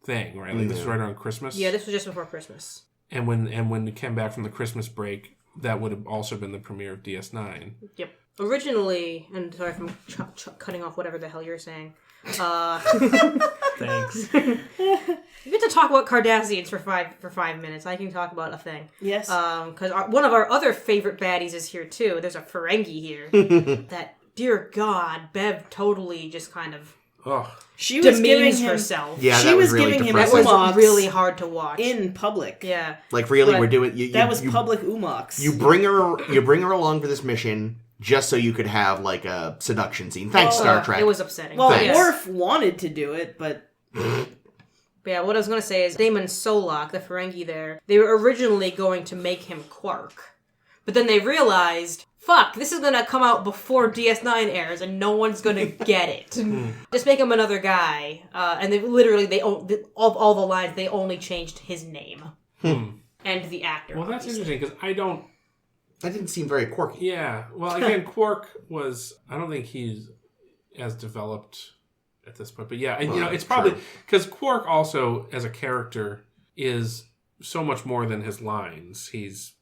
Speaker 1: thing, right? Like this was right around Christmas.
Speaker 2: Yeah, this was just before Christmas.
Speaker 1: And when we came back from the Christmas break, that would have also been the premiere of DS9.
Speaker 2: Yep. Originally, and sorry if I'm cutting off whatever the hell you're saying.
Speaker 1: Thanks.
Speaker 2: You get to talk about Cardassians for 5 minutes. I can talk about a thing.
Speaker 4: Yes.
Speaker 2: Because one of our other favorite baddies is here too. There's a Ferengi here. That, dear God, Bev totally just kind of
Speaker 4: she was giving
Speaker 2: demeans
Speaker 4: him
Speaker 2: herself.
Speaker 3: Yeah,
Speaker 4: she
Speaker 3: that
Speaker 4: was
Speaker 3: really
Speaker 4: giving him
Speaker 3: depressing.
Speaker 2: That was
Speaker 4: umox
Speaker 2: really hard to watch.
Speaker 4: in public.
Speaker 2: Yeah.
Speaker 3: Like really,
Speaker 2: But
Speaker 3: we're doing.
Speaker 4: That was public umox.
Speaker 3: You bring her along for this mission just so you could have like a seduction scene. Thanks, Star Trek.
Speaker 2: It was upsetting.
Speaker 4: Well,
Speaker 3: Thanks.
Speaker 4: Worf wanted to do it, but
Speaker 2: Yeah, what I was going to say is Damon Solak, the Ferengi there, they were originally going to make him Quark. But then they realized, fuck, this is going to come out before DS9 airs and no one's going to get it. Just make him another guy. And they literally, all the lines, they only changed his name. And the actor.
Speaker 1: Well, that's
Speaker 2: obviously.
Speaker 1: interesting because
Speaker 3: That didn't seem very quirky.
Speaker 1: Yeah. Well, again, Quark was. I don't think he's as developed at this point. But yeah, and, it's probably because Quark also, as a character, is so much more than his lines. He's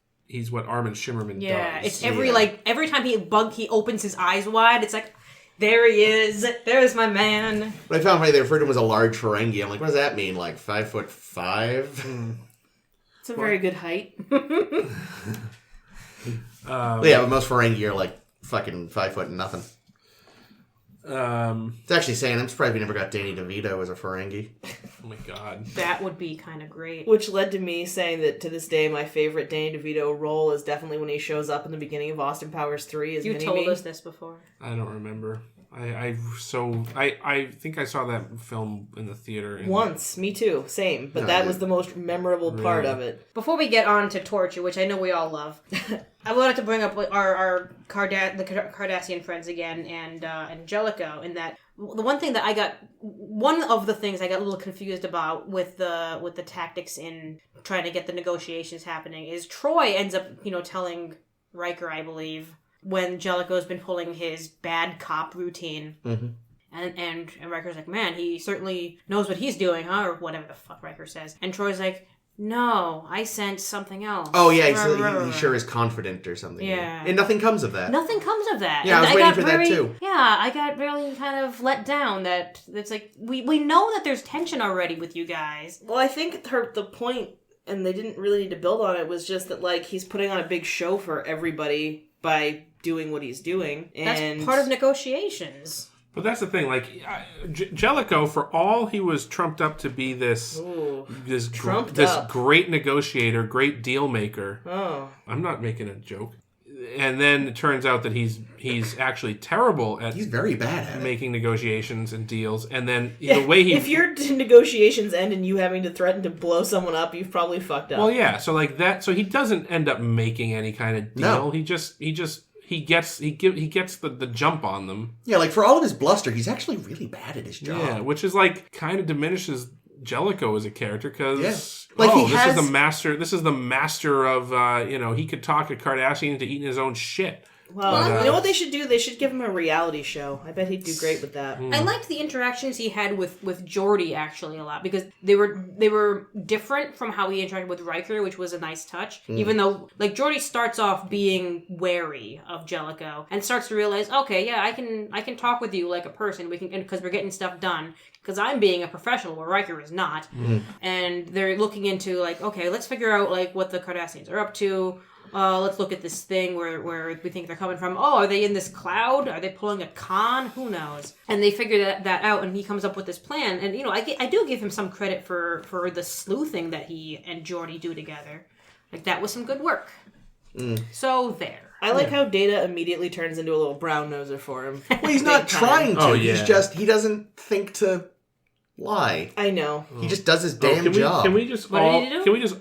Speaker 1: what Armin Shimmerman does.
Speaker 2: Yeah, it's every time he opens his eyes wide, it's like, there he is. There's my man.
Speaker 3: But I found funny they referred to him as a large Ferengi. I'm like, what does that mean? Like 5'5"?
Speaker 4: it's a very good height.
Speaker 3: Yeah, but most Ferengi are like fucking 5 foot and nothing. It's actually saying I'm surprised we never got Danny DeVito as a Ferengi.
Speaker 1: Oh my god.
Speaker 2: That would be kind of great.
Speaker 4: Which led to me saying that to this day, my favorite Danny DeVito role is definitely when he shows up in the beginning of Austin Powers 3 as
Speaker 2: You
Speaker 4: Mini-Me.
Speaker 2: told us this before.
Speaker 1: I don't remember. I think I saw that film in the theater.
Speaker 4: Once, me too, same. But that was the most memorable part of it.
Speaker 2: Before we get on to Torture, which I know we all love, I wanted to bring up the Cardassian friends again and Jellico, in that the one of the things I got a little confused about with the tactics in trying to get the negotiations happening is Troy ends up telling Riker, I believe, when Jellico's been pulling his bad cop routine. Mm-hmm. And Riker's like, man, he certainly knows what he's doing, huh? Or whatever the fuck Riker says. And Troy's like, no, I sense something else.
Speaker 3: Oh, yeah, he sure is confident or something.
Speaker 2: Yeah.
Speaker 3: And nothing comes of that.
Speaker 2: Nothing comes of that.
Speaker 3: Yeah,
Speaker 2: and
Speaker 3: I was waiting for that too.
Speaker 2: Yeah, I got really kind of let down that it's like, we know that there's tension already with you guys.
Speaker 4: Well, I think the point, and they didn't really need to build on it, was just that, like, he's putting on a big show for everybody by doing what he's doing. And
Speaker 2: that's part of negotiations.
Speaker 1: But that's the thing, like, Jellico, for all he was trumped up to be this great negotiator, great deal maker. Oh. I'm not making a joke. And then it turns out that he's actually terrible at...
Speaker 3: He's very bad at
Speaker 1: making negotiations and deals. And then the way he...
Speaker 4: If your negotiations end in you having to threaten to blow someone up, you've probably fucked up.
Speaker 1: Well, yeah. So like that... So he doesn't end up making any kind of deal. No. He gets the jump on them.
Speaker 3: Yeah, like for all of his bluster, he's actually really bad at his job.
Speaker 1: Yeah, which is like kind of diminishes Jellico as a character because this is the master of he could talk a Cardassian into eating his own shit.
Speaker 4: Well, you know what they should do? They should give him a reality show. I bet he'd do great with that.
Speaker 2: I liked the interactions he had with Geordi actually a lot because they were different from how he interacted with Riker, which was a nice touch. Even though like Geordi starts off being wary of Jellico and starts to realize, okay, yeah, I can talk with you like a person. We can because we're getting stuff done. Because I'm being a professional where Riker is not, and they're looking into like, okay, let's figure out like what the Cardassians are up to. Let's look at this thing where we think they're coming from. Oh, are they in this cloud? Are they pulling a con? Who knows? And they figure that out, and he comes up with this plan. And, I do give him some credit for the sleuthing that he and Geordi do together. Like, that was some good work. So, there.
Speaker 4: I like how Data immediately turns into a little brown noser for him.
Speaker 3: Well, he's not trying to. Oh, yeah. He doesn't think to Why?
Speaker 4: I know.
Speaker 3: He just does his damn job.
Speaker 1: Can we just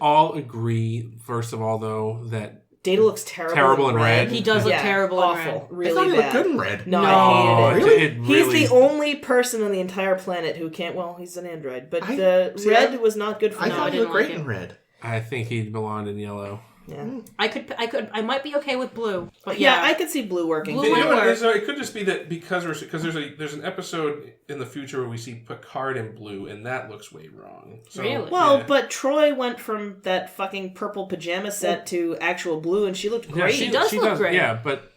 Speaker 1: all agree, first of all, though, that
Speaker 4: Data looks terrible
Speaker 1: in red?
Speaker 2: He does look terrible
Speaker 4: awful.
Speaker 2: in red.
Speaker 4: Really
Speaker 3: I thought he
Speaker 4: bad.
Speaker 3: looked good in red.
Speaker 4: No, I hated it.
Speaker 3: Really?
Speaker 4: He's the only person on the entire planet who can't... Well, he's an android, but red was not good for
Speaker 3: I
Speaker 4: him.
Speaker 3: thought he looked great in red.
Speaker 1: I think he belonged in yellow.
Speaker 4: Yeah.
Speaker 2: I might be okay with blue, but
Speaker 4: Yeah, I could see blue working.
Speaker 2: Blue
Speaker 1: You know
Speaker 2: would
Speaker 1: what,
Speaker 2: work.
Speaker 1: so it could just be that because there's an episode in the future where we see Picard in blue, and that looks way wrong. So,
Speaker 2: Really?
Speaker 4: Well, but Troy went from that fucking purple pajama set to actual blue, and she looked great.
Speaker 2: she does look great.
Speaker 1: Yeah, but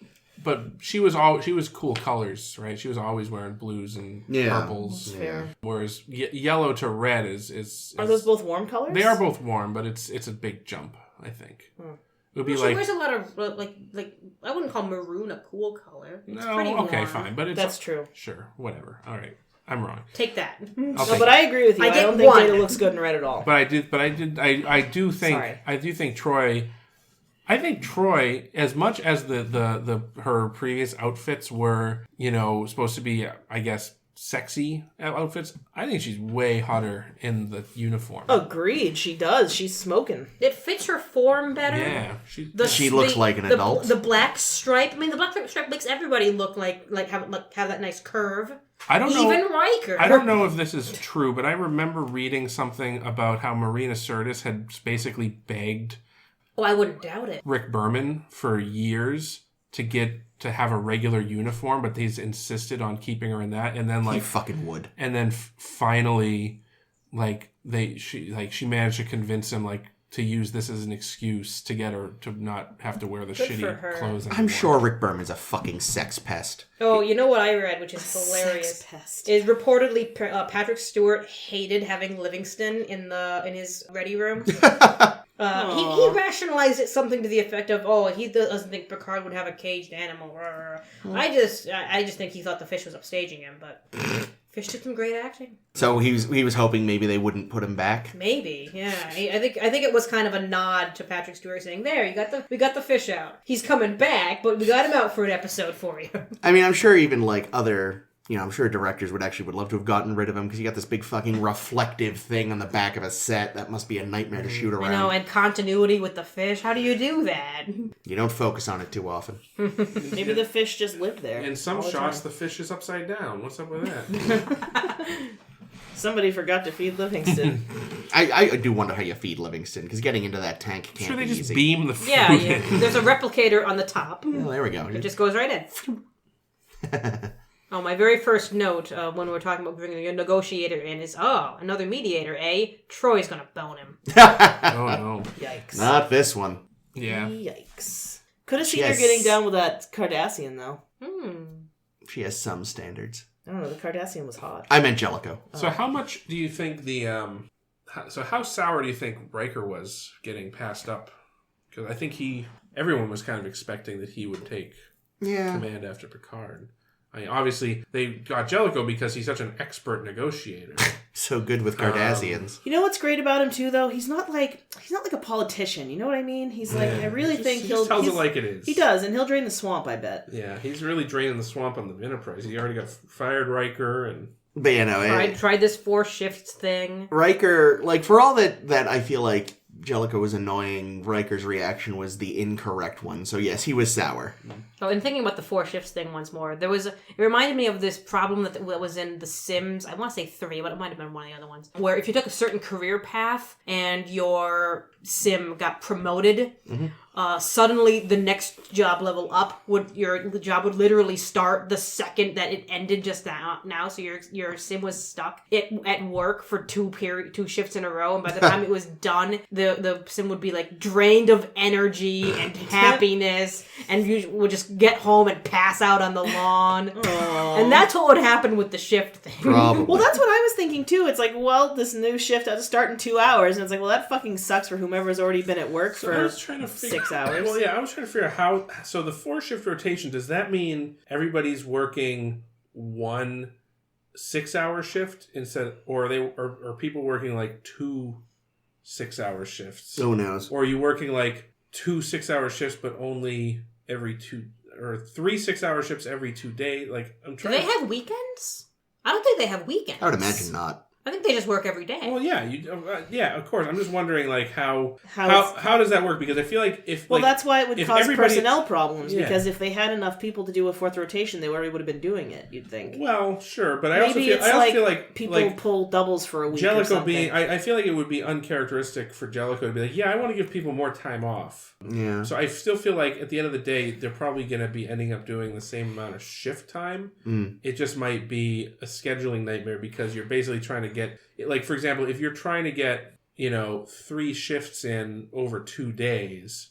Speaker 1: she was cool colors, right? She was always wearing blues and purples.
Speaker 4: Fair.
Speaker 1: Whereas yellow to red is
Speaker 4: Are those both warm colors?
Speaker 1: They are both warm, but it's a big jump, I think. It would be
Speaker 2: she
Speaker 1: like
Speaker 2: wears a lot of like I wouldn't call maroon a cool color. It's pretty
Speaker 1: no, okay,
Speaker 2: warm.
Speaker 1: fine, but
Speaker 4: That's true.
Speaker 1: Sure, whatever. All right, I'm wrong.
Speaker 2: Take that.
Speaker 4: No, but I agree with you. I don't think Data looks good in red at all.
Speaker 1: But I do think Troy. I think Troy, as much as her previous outfits were, supposed to be, I guess, sexy outfits, I think she's way hotter in the uniform.
Speaker 4: Agreed. She does. She's smoking.
Speaker 2: It fits her form better.
Speaker 1: Yeah,
Speaker 3: she looks like an adult.
Speaker 2: The black stripe. I mean, the black stripe makes everybody look like have that nice curve.
Speaker 1: I don't know.
Speaker 2: Even Riker.
Speaker 1: I don't know if this is true, but I remember reading something about how Marina Sirtis had basically begged
Speaker 2: I wouldn't doubt it.
Speaker 1: Rick Berman for years to have a regular uniform, but he's insisted on keeping her in that, and then
Speaker 3: He fucking would.
Speaker 1: And then finally, she managed to convince him to use this as an excuse to get her to not have to wear the shitty clothes anymore.
Speaker 3: I'm sure Rick Berman's a fucking sex pest.
Speaker 2: Oh, you know what I read, which is hilarious.
Speaker 4: Sex pest.
Speaker 2: Is reportedly Patrick Stewart hated having Livingston in his ready room. He rationalized it something to the effect of, he doesn't think Picard would have a caged animal. I just think he thought the fish was upstaging him, but Fish did some great acting.
Speaker 3: So he was hoping maybe they wouldn't put him back.
Speaker 2: Maybe, yeah. I think it was kind of a nod to Patrick Stewart saying, "There, we got the fish out. He's coming back, but we got him out for an episode for you."
Speaker 3: I mean, I'm sure even other. I'm sure directors would love to have gotten rid of him because you got this big fucking reflective thing on the back of a set that must be a nightmare to shoot around.
Speaker 2: I know, and continuity with the fish. How do you do that?
Speaker 3: You don't focus on it too often.
Speaker 4: Maybe the fish just lived there.
Speaker 1: In some shots, the fish is upside down. What's up with that?
Speaker 4: Somebody forgot to feed Livingston.
Speaker 3: I do wonder how you feed Livingston because getting into that tank can't be easy.
Speaker 1: Sure, they just beam the food.
Speaker 2: Yeah. There's a replicator on the top.
Speaker 3: Well, there we go.
Speaker 2: It just goes right in. Oh, my very first note when we're talking about bringing a negotiator in is, another mediator, eh? Troy's gonna bone him.
Speaker 1: Oh, no.
Speaker 4: Yikes.
Speaker 3: Not this one.
Speaker 1: Yeah.
Speaker 4: Yikes. Could have seen her getting down with that Cardassian, though.
Speaker 3: She has some standards.
Speaker 4: I don't know, the Cardassian was hot.
Speaker 3: I meant Jellico.
Speaker 1: So how much do you think how sour do you think Riker was getting passed up? Because I think everyone was kind of expecting that he would take command after Picard. I mean, obviously, they got Jellico because he's such an expert negotiator.
Speaker 3: So good with Cardassians.
Speaker 4: You know what's great about him too, though? He's not like a politician. You know what I mean? He's like, I really think
Speaker 1: he tells it like it is.
Speaker 4: He does, and he'll drain the swamp. I bet.
Speaker 1: Yeah, he's really draining the swamp on the Enterprise. He already got fired Riker, and
Speaker 3: but
Speaker 2: tried this 4 shifts thing.
Speaker 3: Riker, for all that I feel like Jellico was annoying, Riker's reaction was the incorrect one. So yes, he was sour.
Speaker 2: Oh, and thinking about the 4 shifts thing once more, it reminded me of this problem that was in The Sims. I want to say 3, but it might have been one of the other ones. Where if you took a certain career path and your sim got promoted, suddenly the next job level up the job would literally start the second that it ended just now. So your sim was stuck at work for 2 shifts in a row, and by the time it was done, the sim would be drained of energy and happiness, and you would just get home and pass out on the lawn. And that's what would happen with the shift thing.
Speaker 3: Probably.
Speaker 4: Well, that's what I was thinking too. It's this new shift had to start in 2 hours, and it's that fucking sucks for whomever's already been at work for 6 hours.
Speaker 1: Well, yeah, I was trying to figure out how. So the 4 shift rotation, does that mean everybody's working 1 6-hour shift instead, or are people working 2 6-hour shifts?
Speaker 3: Who knows?
Speaker 1: Or are you working 2 6-hour shifts, but only every 2 or 3 6-hour shifts every 2 days? I'm trying.
Speaker 2: Do they have weekends? I don't think they have weekends.
Speaker 3: I would imagine not.
Speaker 2: I think they just work every day.
Speaker 1: Well, yeah, yeah, of course. I'm just wondering, like, how does that work? Because I feel like if
Speaker 4: that's why it would cause personnel problems. Yeah. Because if they had enough people to do a fourth rotation, they already would have been doing it. You'd think.
Speaker 1: Well, sure, but I also feel like
Speaker 4: people pull doubles for a week.
Speaker 1: Jellico
Speaker 4: or something.
Speaker 1: I feel like it would be uncharacteristic for Jellico to be like, yeah, I want to give people more time off.
Speaker 3: Yeah.
Speaker 1: So I still feel like at the end of the day, they're probably going to be ending up doing the same amount of shift time. It just might be a scheduling nightmare because you're basically trying to get, like, for example, if you're trying to get, 3 shifts in over 2 days,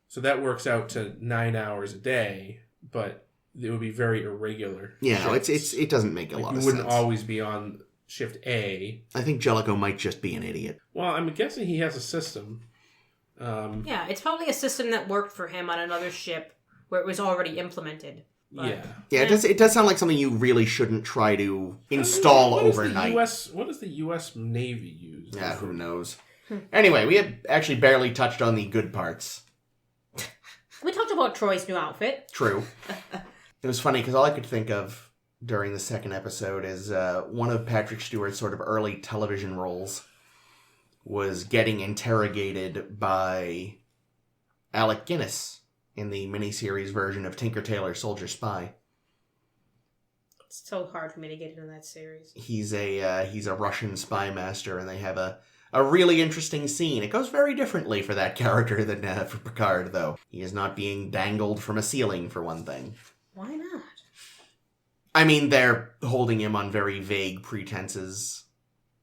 Speaker 1: so that works out to 9 hours a day, but it would be very irregular.
Speaker 3: Yeah, no, it doesn't make a lot of sense.
Speaker 1: You wouldn't always be on shift A.
Speaker 3: I think Jellico might just be an idiot.
Speaker 1: Well, I'm guessing he has a system.
Speaker 2: Yeah, it's probably a system that worked for him on another ship where it was already implemented.
Speaker 3: Yeah, it does sound like something you really shouldn't try to install overnight.
Speaker 1: What does the U.S. Navy use?
Speaker 3: Yeah, who knows? Anyway, we have actually barely touched on the good parts.
Speaker 2: We talked about Troy's new outfit.
Speaker 3: True. It was funny because all I could think of during the second episode is one of Patrick Stewart's sort of early television roles was getting interrogated by Alec Guinness in the miniseries version of Tinker Tailor Soldier Spy.
Speaker 2: It's so hard for me to get into that series.
Speaker 3: He's a Russian spy master, and they have a really interesting scene. It goes very differently for that character than for Picard, though. He is not being dangled from a ceiling, for one thing.
Speaker 2: Why not?
Speaker 3: I mean, they're holding him on very vague pretenses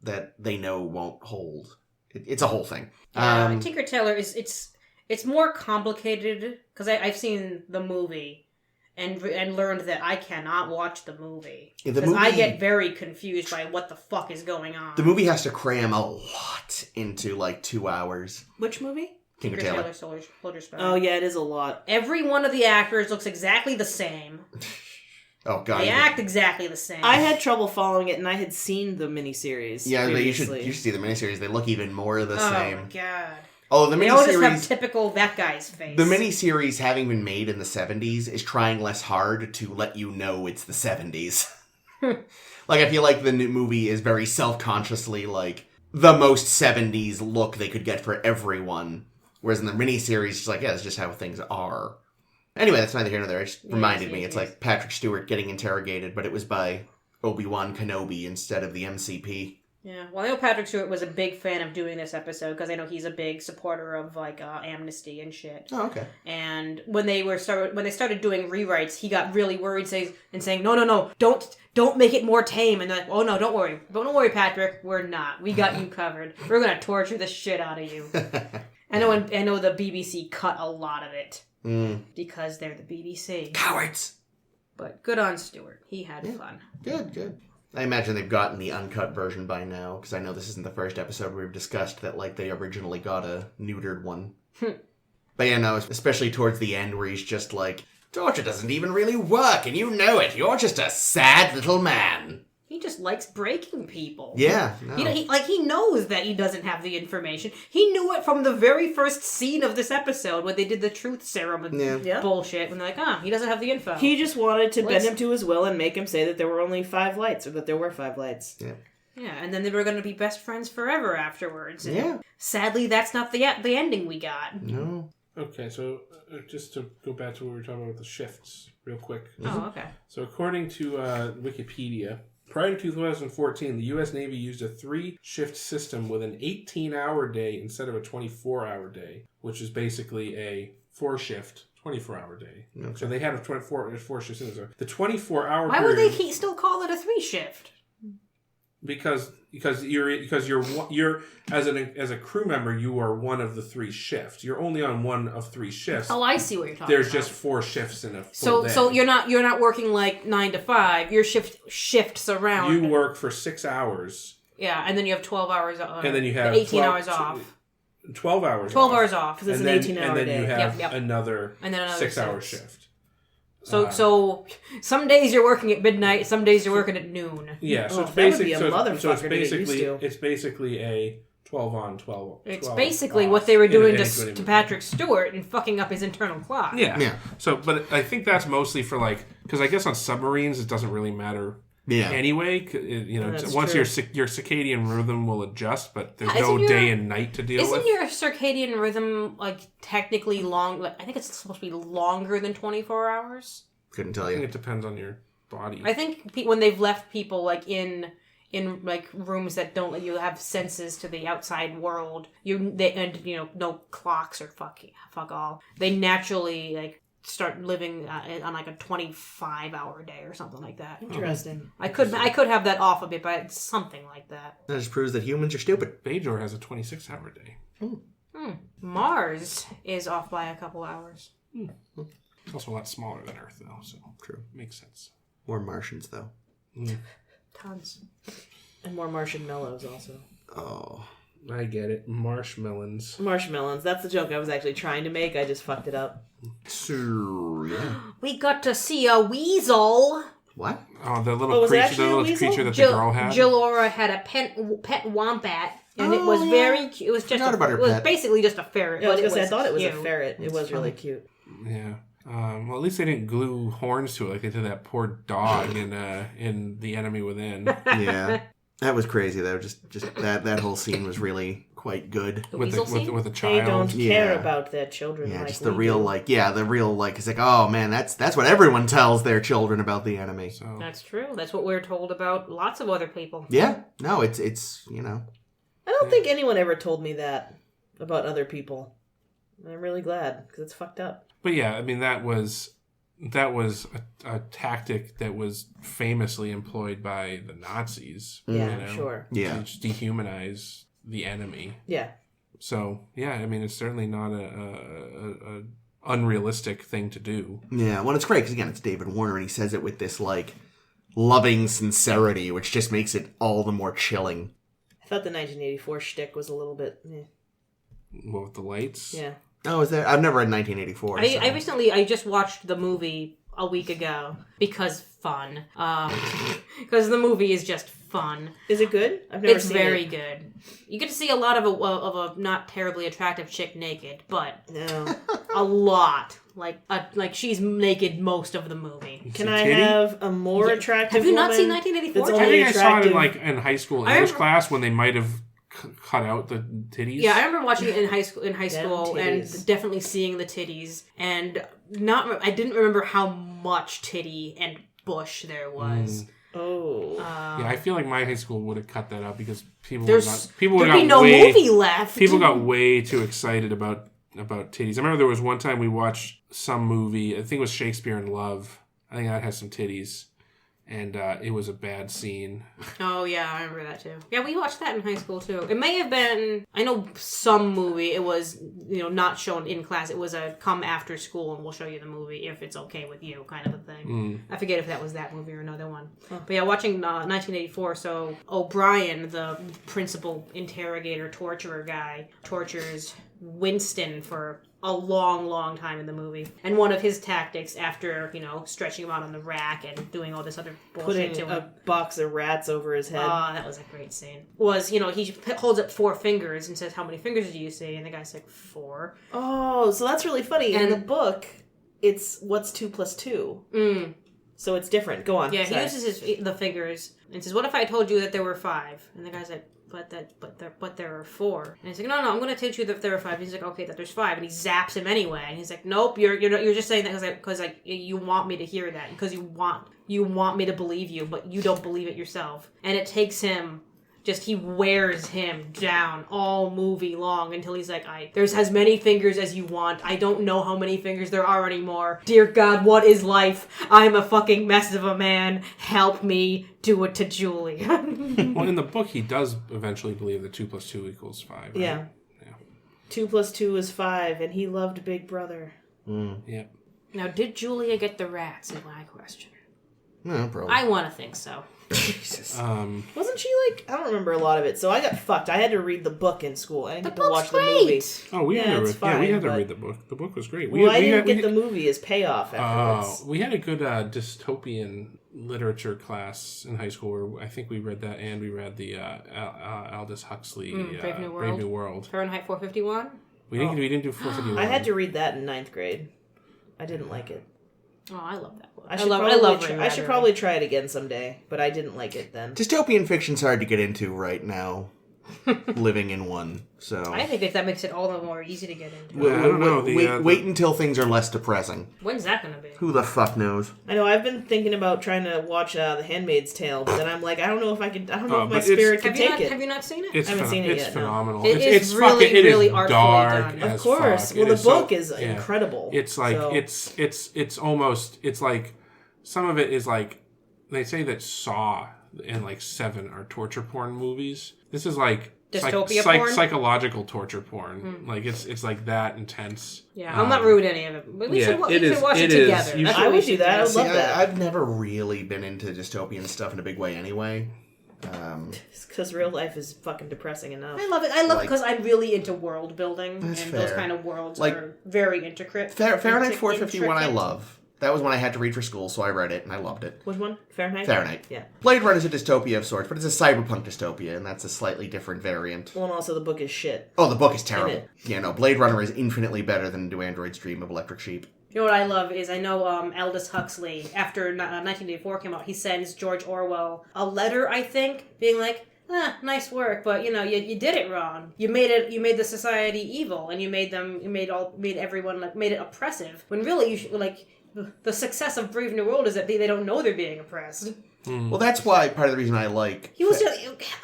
Speaker 3: that they know won't hold. It's a whole thing.
Speaker 2: Yeah, Tinker Tailor it's more complicated because I've seen the movie and learned that I cannot watch the movie because I get very confused by what the fuck is going on.
Speaker 3: The movie has to cram a lot into like 2 hours.
Speaker 4: Which movie?
Speaker 3: Tinker Tailor
Speaker 2: Soldier Spy.
Speaker 4: Oh yeah, it is a lot.
Speaker 2: Every one of the actors looks exactly the same.
Speaker 3: Oh god,
Speaker 2: they act exactly the same.
Speaker 4: I had trouble following it, and I had seen the miniseries.
Speaker 3: Yeah, you should see the miniseries. They look even more the same.
Speaker 2: Oh god.
Speaker 3: Oh, the miniseries.
Speaker 2: They all just have typical that guy's face.
Speaker 3: The miniseries, having been made in the 70s, is trying less hard to let you know it's the 70s. Like, I feel like the new movie is very self-consciously, like, the most 70s look they could get for everyone. Whereas in the miniseries, it's like, yeah, that's just how things are. Anyway, that's neither here nor there. It just reminded me. It's like Patrick Stewart getting interrogated, but it was by Obi-Wan Kenobi instead of the MCP.
Speaker 2: Yeah, well, I know Patrick Stewart was a big fan of doing this episode because I know he's a big supporter of like amnesty and shit.
Speaker 3: Oh, okay.
Speaker 2: And when they started doing rewrites, he got really worried, saying, "No, don't make it more tame." And they're like, "Oh no, don't worry, Patrick, we're not. We got you covered. We're gonna torture the shit out of you." I know the BBC cut a lot of it because they're the BBC.
Speaker 3: Cowards.
Speaker 2: But good on Stewart. He had fun.
Speaker 3: Good. I imagine they've gotten the uncut version by now, because I know this isn't the first episode we've discussed that, like, they originally got a neutered one. But yeah, no, especially towards the end where he's just like, torture doesn't even really work, and you know it. You're just a sad little man.
Speaker 2: He just likes breaking people.
Speaker 3: Yeah. No.
Speaker 2: He knows that he doesn't have the information. He knew it from the very first scene of this episode when they did the truth serum bullshit. When they're like, he doesn't have the info.
Speaker 4: He just wanted to bend him to his will and make him say that there were only 5 lights, or that there were 5 lights.
Speaker 3: Yeah.
Speaker 2: Yeah, and then they were going to be best friends forever afterwards. And
Speaker 3: yeah.
Speaker 2: Sadly, that's not the ending we got.
Speaker 3: No.
Speaker 1: Okay, so just to go back to what we were talking about with the shifts, real quick.
Speaker 2: Oh, okay.
Speaker 1: So according to Wikipedia, prior to 2014, the U.S. Navy used a 3-shift system with an 18-hour day instead of a 24-hour day, which is basically a 4-shift, 24-hour day. Okay. So they had a 4 shifts in there. The 24-hour
Speaker 2: Why would they still call it a 3-shift?
Speaker 1: Because you're as a crew member, you are one of the 3 shifts. You're only on one of 3 shifts.
Speaker 2: Oh, I see what you're talking about.
Speaker 1: There's just 4 shifts in a full day.
Speaker 2: So you're not working like 9 to 5. Your shift shifts around.
Speaker 1: You work for 6 hours.
Speaker 2: Yeah, and then you have 12 hours on.
Speaker 1: And then you have
Speaker 2: 18 hours off.
Speaker 1: 12 hours.
Speaker 2: 12 hours off
Speaker 4: because it's an 18-hour day.
Speaker 1: And then you have another 6-hour shift.
Speaker 2: So some days you're working at midnight, some days you're working at noon.
Speaker 1: Yeah, so it's basically a 12 on, 12
Speaker 2: It's basically what they were doing to Patrick Stewart and fucking up his internal clock.
Speaker 1: Yeah. So, but I think that's mostly for, like, because I guess on submarines it doesn't really matter
Speaker 3: Yeah.
Speaker 1: anyway.
Speaker 4: That's
Speaker 1: Once
Speaker 4: true.
Speaker 1: your circadian rhythm will adjust, but there's
Speaker 2: Yeah,
Speaker 1: no
Speaker 2: isn't
Speaker 1: day and night to deal with.
Speaker 2: Isn't your circadian rhythm like technically long? Like, I think it's supposed to be longer than 24 hours.
Speaker 3: Couldn't tell
Speaker 1: I think
Speaker 3: you.
Speaker 1: it depends on your body.
Speaker 2: I think when they've left people like in like rooms that don't let you have senses to the outside world, no clocks or fuck all. They naturally like start living on like a 25-hour day or something like that.
Speaker 4: Interesting.
Speaker 2: I could have that off a bit, but it's something like that.
Speaker 3: That just proves that humans are stupid.
Speaker 1: Bajor has a 26-hour day.
Speaker 2: Mars is off by a couple hours.
Speaker 1: It's also a lot smaller than Earth, though, so
Speaker 3: True.
Speaker 1: Makes sense.
Speaker 3: More Martians, though.
Speaker 2: Tons.
Speaker 4: And more Martian mellows also.
Speaker 3: Oh.
Speaker 1: I get it. Marshmallows.
Speaker 4: Marshmallows. That's the joke I was actually trying to make. I just fucked it up.
Speaker 3: So, yeah.
Speaker 2: We got to see a weasel.
Speaker 3: What?
Speaker 1: Oh, the little
Speaker 4: was it
Speaker 1: creature,
Speaker 4: actually a weasel?
Speaker 1: that the girl had.
Speaker 2: Jillora had a pet wombat, and it was very cute. It was just
Speaker 3: Forgot about her
Speaker 2: it was
Speaker 3: pet.
Speaker 2: basically just a ferret.
Speaker 4: Yeah, I was
Speaker 2: but
Speaker 4: gonna say, I thought it was a
Speaker 2: cute.
Speaker 4: ferret. It was really cute.
Speaker 1: Yeah. Well, at least they didn't glue horns to it like they did that poor dog in The Enemy Within.
Speaker 3: Yeah. That was crazy, though. Just that whole scene was really quite good.
Speaker 2: The
Speaker 1: with
Speaker 2: weasel scene?
Speaker 1: a
Speaker 4: They
Speaker 1: child.
Speaker 4: don't care
Speaker 3: Yeah.
Speaker 4: about their children.
Speaker 3: Yeah,
Speaker 4: like
Speaker 3: just
Speaker 4: we
Speaker 3: the real,
Speaker 4: do.
Speaker 3: it's like, oh man, that's what everyone tells their children about the enemy.
Speaker 1: So
Speaker 2: That's true. That's what we're told about lots of other people.
Speaker 3: Yeah, no, it's
Speaker 4: I don't think anyone ever told me that about other people. I'm really glad, because it's fucked up.
Speaker 1: But yeah, I mean that was a tactic that was famously employed by the Nazis.
Speaker 4: Yeah, sure.
Speaker 3: Yeah.
Speaker 1: To just dehumanize the enemy.
Speaker 4: Yeah.
Speaker 1: So yeah, I mean it's certainly not a unrealistic thing to do.
Speaker 3: Yeah, well, it's great because again, it's David Warner, and he says it with this like loving sincerity, which just makes it all the more chilling.
Speaker 4: I thought the 1984 shtick was a little bit...
Speaker 1: What with the lights?
Speaker 4: Yeah.
Speaker 3: Oh, is there? I've never read 1984.
Speaker 2: I just watched the movie a week ago because fun. Because the movie is just fun.
Speaker 4: Is it good? I've never
Speaker 2: It's
Speaker 4: seen
Speaker 2: very
Speaker 4: it.
Speaker 2: good. You get to see a lot of a not terribly attractive chick naked, but
Speaker 4: No.
Speaker 2: a lot. Like she's naked most of the movie.
Speaker 4: Can
Speaker 1: See
Speaker 4: I
Speaker 1: titty?
Speaker 4: have a more attractive
Speaker 2: Have you not
Speaker 4: woman
Speaker 2: seen 1984?
Speaker 4: that's
Speaker 1: I
Speaker 4: only
Speaker 1: think I saw it
Speaker 4: attractive?
Speaker 1: in high school
Speaker 2: I
Speaker 1: English
Speaker 2: remember-
Speaker 1: class when they might have cut out the titties.
Speaker 2: Yeah, I remember watching it in high school.
Speaker 4: titties.
Speaker 2: And definitely seeing the titties, and I didn't remember how much titty and bush there was.
Speaker 4: Oh.
Speaker 1: Yeah, I feel like my high school would have cut that out because people
Speaker 2: There'd be
Speaker 1: got
Speaker 2: no
Speaker 1: way,
Speaker 2: movie left.
Speaker 1: People got way too excited about titties. I remember there was one time we watched some movie. I think it was Shakespeare in Love. I think that has some titties, and it was a bad scene.
Speaker 2: Oh yeah, I remember that too. Yeah, we watched that in high school too. It may have been, I know some movie. It was not shown in class. It was a come after school and we'll show you the movie if it's okay with you kind of a thing. I forget if that was that movie or another one. But yeah, watching 1984. So O'Brien, the principal interrogator torturer guy, tortures Winston for a long, long time in the movie. And one of his tactics after, stretching him out on the rack and doing all this other bullshit
Speaker 4: Putting
Speaker 2: to him.
Speaker 4: a box of rats over his head.
Speaker 2: Oh, that was a great scene. Was, he holds up 4 fingers and says, how many fingers do you see? And the guy's like, 4.
Speaker 4: Oh, so that's really funny. In
Speaker 2: And-
Speaker 4: the book, it's what's 2 plus 2. So it's different. Go on.
Speaker 2: Yeah,
Speaker 4: Sorry.
Speaker 2: he uses the fingers and says, what if I told you that there were 5? And the guy's like, but there are 4. And he's like, no, I'm going to teach you that there are 5. And he's like, okay, that there's 5. And he zaps him anyway. And he's like, nope, you're just saying that because you want me to hear that, because you want me to believe you, but you don't believe it yourself. And it takes him. He wears him down all movie long until he's like, there's as many fingers as you want. I don't know how many fingers there are anymore. Dear God, what is life? I'm a fucking mess of a man. Help me do it to Julie.
Speaker 1: Well, in the book, he does eventually believe that 2 plus 2 equals 5. Right?
Speaker 4: Yeah. 2 plus 2 is 5, and he loved Big Brother.
Speaker 1: Yep.
Speaker 2: Now, did Julia get the rats is my question.
Speaker 3: No, probably.
Speaker 2: I want to think so.
Speaker 3: Jesus.
Speaker 4: Wasn't she like... I don't remember a lot of it, so I got fucked. I had to read the book in school. I didn't
Speaker 2: The
Speaker 4: get to watch
Speaker 2: book's
Speaker 4: the movie.
Speaker 2: great.
Speaker 1: Oh, we
Speaker 4: Yeah,
Speaker 1: had to
Speaker 4: it's
Speaker 1: read.
Speaker 4: fine,
Speaker 1: we had to
Speaker 4: but-
Speaker 1: read the book. The book was great.
Speaker 4: Well, I didn't get the movie as payoff afterwards.
Speaker 1: We had a good dystopian literature class in high school where I think we read that, and we read the Aldous Huxley
Speaker 2: Brave New
Speaker 1: Brave
Speaker 2: World.
Speaker 1: New World.
Speaker 2: Fahrenheit 451?
Speaker 1: We didn't do 451.
Speaker 4: I had to read that in 9th grade. I didn't like it.
Speaker 2: Oh, I love that book.
Speaker 4: I
Speaker 2: Ring
Speaker 4: should probably try it again someday, but I didn't like it then.
Speaker 3: Dystopian fiction's hard to get into right now. Living in one, so
Speaker 2: I think that makes it all the more easy to get into.
Speaker 1: I don't know.
Speaker 3: Wait until things are less depressing.
Speaker 2: When's that going to be?
Speaker 3: Who the fuck knows?
Speaker 4: I know. I've been thinking about trying to watch The Handmaid's Tale, but then I'm like, I don't know if I could. I don't know if my spirit can take it.
Speaker 2: Have you not seen it?
Speaker 1: I
Speaker 4: haven't seen it yet.
Speaker 1: It's phenomenal.
Speaker 2: No.
Speaker 1: It's
Speaker 2: really,
Speaker 1: fucking,
Speaker 2: really
Speaker 1: it is
Speaker 2: artfully
Speaker 1: dark
Speaker 2: done.
Speaker 1: as
Speaker 4: Of course.
Speaker 1: fuck.
Speaker 4: Well,
Speaker 1: It
Speaker 4: the book
Speaker 1: so,
Speaker 4: is incredible.
Speaker 1: It's like it's almost like some of it is like they say that Saw and like Seven are torture porn movies. This is like
Speaker 2: dystopia porn?
Speaker 1: Psychological torture porn. Like it's like that intense.
Speaker 2: Yeah, I'll not ruin any of it. But we should watch it together.
Speaker 4: I would do that. I would love that.
Speaker 3: I've never really been into dystopian stuff in a big way anyway.
Speaker 4: Because real life is fucking depressing enough.
Speaker 2: I love it. I love it because I'm really into world building, and those kind of worlds are very intricate.
Speaker 3: Fahrenheit 451 I love. That was one I had to read for school, so I read it, and I loved it.
Speaker 4: Which one? Fahrenheit?
Speaker 3: Fahrenheit.
Speaker 4: Yeah.
Speaker 3: Blade Runner is a dystopia of sorts, but it's a cyberpunk dystopia, and that's a slightly different variant.
Speaker 4: Well, and also the book is shit.
Speaker 3: Oh, the book is terrible. Yeah, no, Blade Runner is infinitely better than Do Androids Dream of Electric Sheep.
Speaker 2: You know what I love is I know Aldous Huxley, after 1984 came out, he sends George Orwell a letter, I think, being like, nice work, but you did it wrong. You made the society evil, and you made everyone made it oppressive. When really you should the success of Brave New World is that they don't know they're being oppressed.
Speaker 3: Well, that's why part of the reason I like...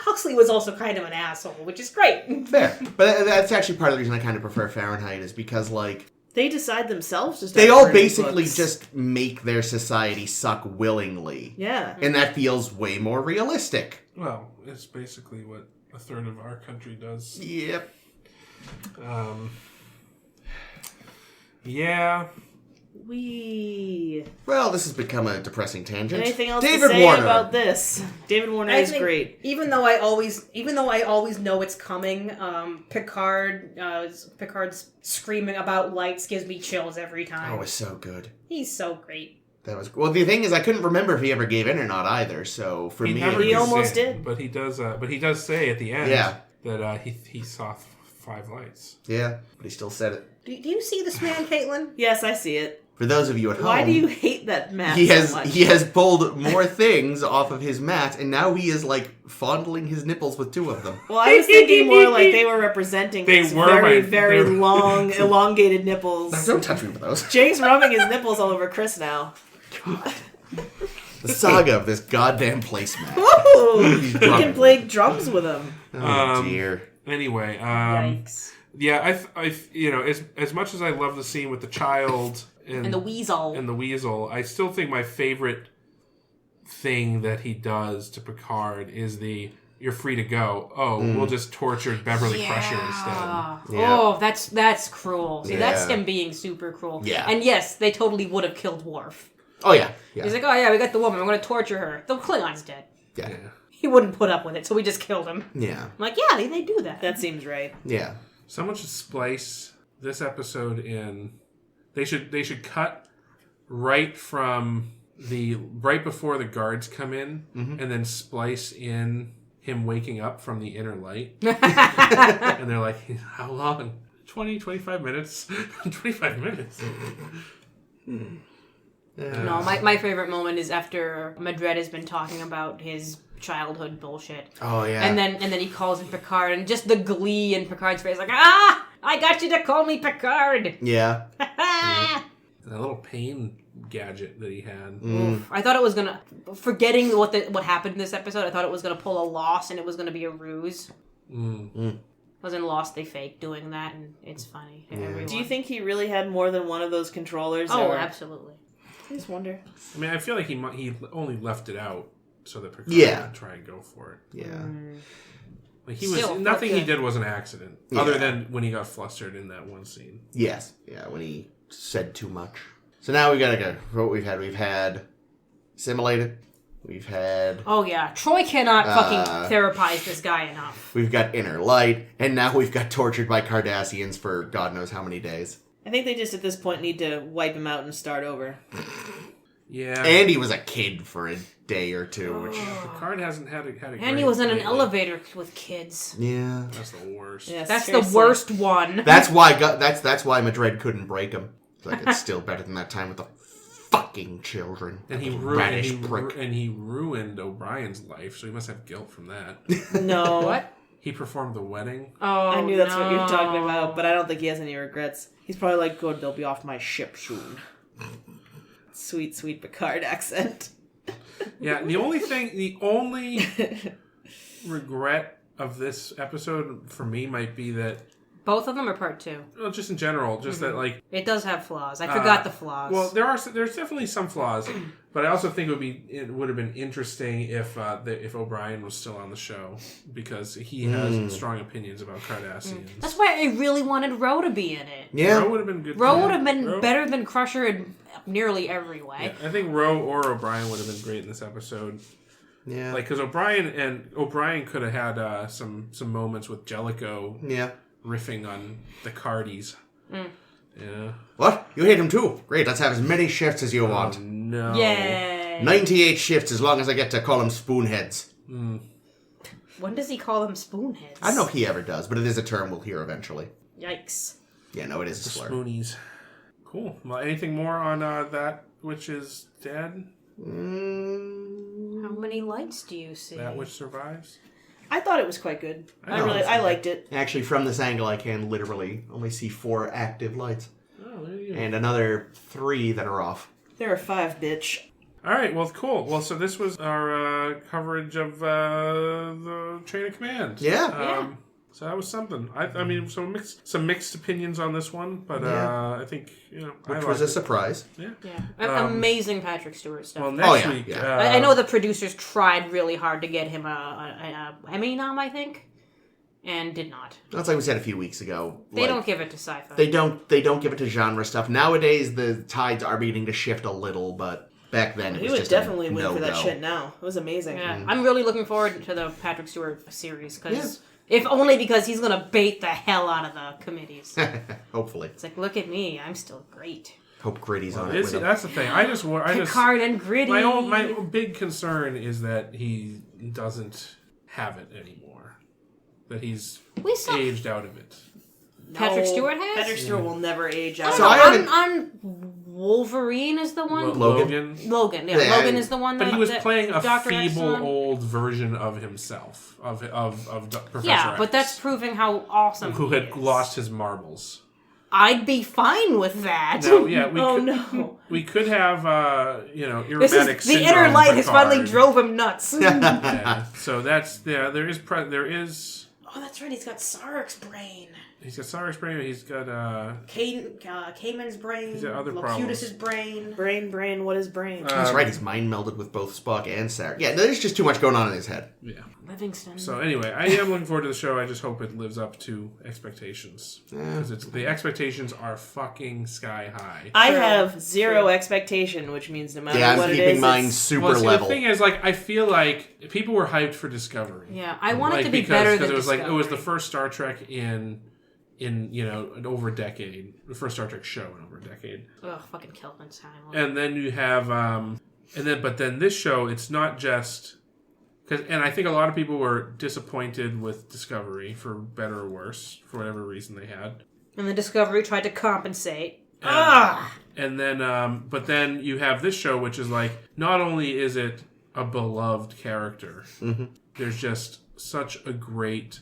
Speaker 2: Huxley was also kind of an asshole, which is great.
Speaker 3: Fair. But that's actually part of the reason I kind of prefer Fahrenheit is because,
Speaker 4: they decide themselves to start
Speaker 3: they all
Speaker 4: burning
Speaker 3: basically
Speaker 4: books.
Speaker 3: just make their society suck willingly.
Speaker 4: Yeah.
Speaker 3: And that feels way more realistic.
Speaker 1: Well, it's basically what a third of our country does.
Speaker 3: Yep.
Speaker 1: Yeah.
Speaker 3: Well, this has become a depressing tangent.
Speaker 4: Anything else
Speaker 3: David
Speaker 4: to say
Speaker 3: Warner.
Speaker 4: about this? David Warner is great.
Speaker 2: Even though I always know it's coming, Picard's screaming about lights gives me chills every time.
Speaker 3: Oh, it's so good.
Speaker 2: He's so great.
Speaker 3: That was well. The thing is, I couldn't remember if he ever gave in or not either. So for me,
Speaker 4: He almost did.
Speaker 1: But he does. But he does say at the end that he saw 5 lights.
Speaker 3: Yeah, but he still said it.
Speaker 2: Do you see this man, Caitlin?
Speaker 4: Yes, I see it.
Speaker 3: For those of you at home,
Speaker 4: Why do you hate that mat so much?
Speaker 3: He has pulled more things off of his mat, and now he is fondling his nipples with 2 of them.
Speaker 4: Well, I was thinking more like they were representing his very long, elongated nipples.
Speaker 3: Don't touch me with those.
Speaker 4: Jake's rubbing his nipples all over Chris now.
Speaker 3: The saga of this goddamn placemat.
Speaker 4: Woo! He can play drums with him.
Speaker 3: Oh dear.
Speaker 1: Anyway,
Speaker 2: Yikes.
Speaker 1: yeah, I as much as I love the scene with the child
Speaker 2: and the weasel,
Speaker 1: I still think my favorite thing that he does to Picard is "You're free to go." We'll just torture Beverly Crusher instead.
Speaker 3: Yeah.
Speaker 2: Oh, that's cruel. See, that's him being super cruel.
Speaker 3: Yeah.
Speaker 2: And yes, they totally would have killed Worf.
Speaker 3: Oh yeah.
Speaker 2: He's like, oh yeah, we got the woman. We're going to torture her. The Klingon's dead.
Speaker 3: Yeah.
Speaker 2: He wouldn't put up with it, so we just killed him.
Speaker 3: Yeah.
Speaker 2: I'm like, yeah, they do that.
Speaker 4: That seems right.
Speaker 3: Yeah.
Speaker 1: Someone should splice this episode in. They should cut right before the guards come in, and then splice in him waking up from the inner light. And they're like, how long? 20, 25 minutes? 25 minutes.
Speaker 2: No, my favorite moment is after Madred has been talking about his childhood bullshit.
Speaker 3: Oh yeah.
Speaker 2: And then he calls him Picard, and just the glee in Picard's face, like, I got you to call me Picard.
Speaker 3: Yeah.
Speaker 1: That little pain gadget that he had.
Speaker 2: I thought it was gonna, forgetting what happened in this episode, I thought it was gonna pull a Lost and it was gonna be a ruse. Was in Lost they faked doing that, and it's funny.
Speaker 4: Do you think he really had more than one of those controllers?
Speaker 2: Oh, absolutely.
Speaker 4: I just wonder.
Speaker 1: I mean, I feel like he only left it out so that Picard would try and go for it.
Speaker 3: Yeah.
Speaker 1: Like nothing he did was an accident, other than when he got flustered in that one scene.
Speaker 3: Yes. Yeah, when he said too much. So now we gotta go. What we've had Assimilated. We've had...
Speaker 2: Oh yeah, Troy cannot fucking therapize this guy enough.
Speaker 3: We've got Inner Light, and now we've got Tortured by Cardassians for God knows how many days.
Speaker 4: I think they just at this point need to wipe him out and start over.
Speaker 1: Yeah.
Speaker 3: Andy was a kid for a day or two, which...
Speaker 1: Picard hasn't had a
Speaker 2: And he was in an elevator with kids.
Speaker 3: Yeah.
Speaker 1: That's the worst.
Speaker 4: Yes,
Speaker 2: that's
Speaker 4: seriously.
Speaker 2: the worst one.
Speaker 3: That's why Madred couldn't break him. Like, it's still better than that time with the fucking children.
Speaker 1: And he ruined O'Brien's life, so he must have guilt from that.
Speaker 4: No.
Speaker 2: What?
Speaker 1: He performed the wedding.
Speaker 2: Oh,
Speaker 4: I knew that's what you're talking about, but I don't think he has any regrets. He's probably like, good, they'll be off my ship soon. Sweet, sweet Picard accent.
Speaker 1: Yeah, the only regret of this episode for me might be that...
Speaker 2: Both of them are part 2?
Speaker 1: Well, just in general, just that, like...
Speaker 2: It does have flaws. I forgot the flaws.
Speaker 1: Well, there's definitely some flaws, but I also think it would have been interesting if O'Brien was still on the show, because he has strong opinions about Cardassians.
Speaker 2: That's why I really wanted Ro to be in it.
Speaker 3: Yeah.
Speaker 1: Ro would have been good.
Speaker 2: Ro would have been better than Crusher in nearly every way.
Speaker 1: Yeah, I think Ro or O'Brien would have been great in this episode.
Speaker 3: Yeah.
Speaker 1: Like, because O'Brien could have had some moments with Jellico.
Speaker 3: Yeah.
Speaker 1: Riffing on the Cardies. Yeah.
Speaker 3: What? You hate him too? Great, let's have as many shifts as you want.
Speaker 1: No.
Speaker 2: Yay.
Speaker 3: 98 shifts as long as I get to call them spoonheads.
Speaker 2: When does he call them spoonheads?
Speaker 3: I don't know if he ever does, but it is a term we'll hear eventually.
Speaker 2: Yikes.
Speaker 3: Yeah, no, it is a slur.
Speaker 1: Spoonies. Cool. Well, anything more on that which is dead?
Speaker 2: How many lights do you see?
Speaker 1: That which survives?
Speaker 4: I thought it was quite good.
Speaker 3: I
Speaker 4: I liked it.
Speaker 3: Actually, from this angle, I can literally only see 4 active lights.
Speaker 1: Oh, there you go.
Speaker 3: And another 3 that are off.
Speaker 4: There are 5, bitch.
Speaker 1: All right, well, cool. Well, so this was our coverage of the Chain of Command.
Speaker 3: Yeah.
Speaker 1: So that was something. I mean, some mixed opinions on this one, but I think,
Speaker 3: Which was a surprise.
Speaker 1: Yeah.
Speaker 2: Yeah. Amazing Patrick Stewart stuff.
Speaker 1: Well, next week...
Speaker 3: Yeah.
Speaker 2: I know the producers tried really hard to get him a Emmy nom, I think, and did not.
Speaker 3: That's like we said a few weeks ago.
Speaker 2: They don't give it to sci-fi.
Speaker 3: They don't give it to genre stuff. Nowadays, the tides are beginning to shift a little, but back then it
Speaker 4: We
Speaker 3: was
Speaker 4: would
Speaker 3: just
Speaker 4: definitely
Speaker 3: a
Speaker 4: win
Speaker 3: no-go.
Speaker 4: for that shit now. It was amazing.
Speaker 2: Yeah, I'm really looking forward to the Patrick Stewart series, because... If only because he's going to bait the hell out of the committees.
Speaker 3: Hopefully.
Speaker 2: It's like, look at me, I'm still great.
Speaker 3: Hope Gritty's on it with him.
Speaker 1: That's the thing.
Speaker 2: Picard and Gritty.
Speaker 1: My big concern is that he doesn't have it anymore. That he's aged out of it.
Speaker 2: Patrick Stewart has?
Speaker 4: Patrick Stewart will never age out.
Speaker 3: So I haven't...
Speaker 2: on Wolverine is the one?
Speaker 3: Logan.
Speaker 2: Logan Logan is the one that...
Speaker 1: But he was playing a
Speaker 2: Dr. X
Speaker 1: feeble
Speaker 2: on?
Speaker 1: old version of himself, of Professor
Speaker 2: Yeah,
Speaker 1: X,
Speaker 2: but that's proving how awesome
Speaker 1: who
Speaker 2: he
Speaker 1: had
Speaker 2: is.
Speaker 1: lost his marbles.
Speaker 2: I'd be fine with that.
Speaker 1: Now, yeah, we could have,
Speaker 2: This
Speaker 1: irradimatic
Speaker 2: is, the inner light has
Speaker 1: Picard.
Speaker 2: finally drove him nuts.
Speaker 1: Yeah, so there is.
Speaker 2: Oh, that's right. He's got Sarek's brain.
Speaker 1: He's got Sarek's brain. He's got
Speaker 2: Cayman's brain.
Speaker 1: He's got other
Speaker 2: Locutus's brain.
Speaker 4: Brain, what is brain?
Speaker 3: That's right, he's mind melded with both Spock and Sarek. Yeah, there's just too much going on in his head.
Speaker 1: Yeah.
Speaker 2: Livingston.
Speaker 1: So anyway, I am looking forward to the show. I just hope it lives up to expectations. Because the expectations are fucking sky high.
Speaker 4: I have 0 expectation, which means no matter what
Speaker 3: I'm
Speaker 4: it
Speaker 3: keeping
Speaker 4: is,
Speaker 3: mine super
Speaker 1: Well, see,
Speaker 3: level.
Speaker 1: the thing is, like, I feel like people were hyped for Discovery.
Speaker 2: Yeah, I want it to be
Speaker 1: because,
Speaker 2: better
Speaker 1: because
Speaker 2: than
Speaker 1: it was
Speaker 2: Discovery.
Speaker 1: like it was the first Star Trek in over a decade, the first Star Trek show in over a decade.
Speaker 2: Ugh, fucking Kelvin's time.
Speaker 1: And then you have but then this show, it's not just and I think a lot of people were disappointed with Discovery, for better or worse, for whatever reason they had.
Speaker 2: And the Discovery tried to compensate.
Speaker 1: And then but then you have this show, which is like, not only is it a beloved character, there's just such a great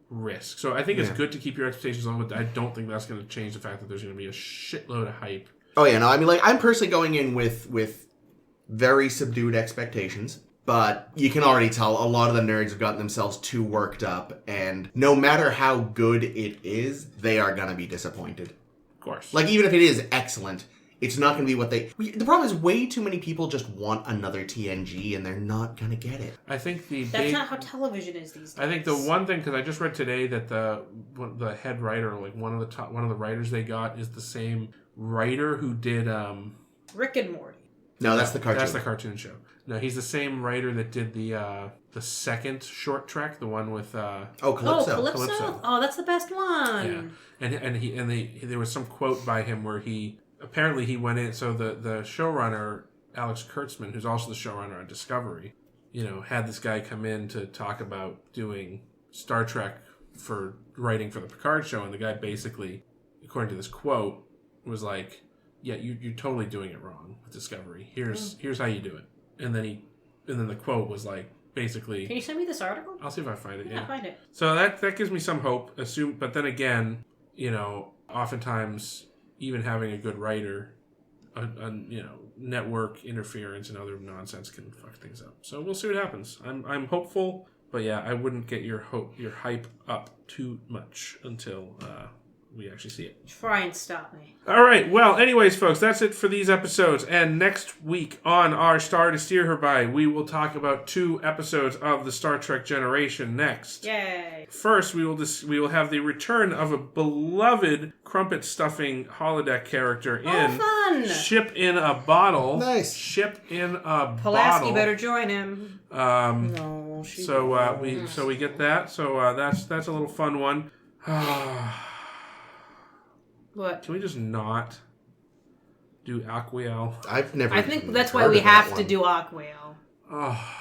Speaker 1: risk. So I think it's good to keep your expectations low, but I don't think that's going to change the fact that there's going to be a shitload of hype.
Speaker 3: Oh yeah, no, I mean, like, I'm personally going in with very subdued expectations, but you can already tell a lot of the nerds have gotten themselves too worked up, and no matter how good it is, they are going to be disappointed.
Speaker 1: Of course.
Speaker 3: Like, even if it is excellent, it's not going to be what they... The problem is way too many people just want another TNG, and they're not going to get it.
Speaker 1: I think
Speaker 2: That's not how television is these days.
Speaker 1: I think the one thing, because I just read today that the head writer, like one of the writers they got, is the same writer who did
Speaker 2: Rick and Morty.
Speaker 3: No, that's the cartoon.
Speaker 1: That's the cartoon show. No, he's the same writer that did the second short trek, the one with
Speaker 3: Calypso.
Speaker 2: Oh, Calypso?
Speaker 1: Calypso.
Speaker 2: Oh, that's the best one.
Speaker 1: Yeah, there was some quote by him where he went in. So the showrunner Alex Kurtzman, who's also the showrunner on Discovery, had this guy come in to talk about doing Star Trek for writing for the Picard show, and the guy basically, according to this quote, was like, yeah, you're totally doing it wrong with Discovery. Here's how you do it. And then the quote was like, basically...
Speaker 2: Can you send me this article?
Speaker 1: I'll see if I find it, yeah.
Speaker 2: Find it.
Speaker 1: So that gives me some hope. But then again, oftentimes, even having a good writer, network interference and other nonsense can fuck things up. So we'll see what happens. I'm hopeful, but yeah, I wouldn't get your hype up too much until we actually see it.
Speaker 2: Try and stop me.
Speaker 1: All right. Well, anyways, folks, that's it for these episodes. And next week on our Star to Steer Her By, we will talk about 2 episodes of the Star Trek Generation next.
Speaker 2: Yay.
Speaker 1: First, we will have the return of a beloved crumpet stuffing holodeck character in
Speaker 2: fun!
Speaker 1: Ship in a Bottle.
Speaker 3: Nice.
Speaker 1: Ship in a Bottle.
Speaker 2: Pulaski better join him.
Speaker 4: No, she
Speaker 1: So we get that. So that's a little fun one.
Speaker 2: What?
Speaker 1: Can we just not do Aquiel?
Speaker 3: I've never.
Speaker 2: I think that's why
Speaker 3: heard
Speaker 2: we
Speaker 3: of that
Speaker 2: have to
Speaker 3: one.
Speaker 2: do Aquiel.
Speaker 1: Oh.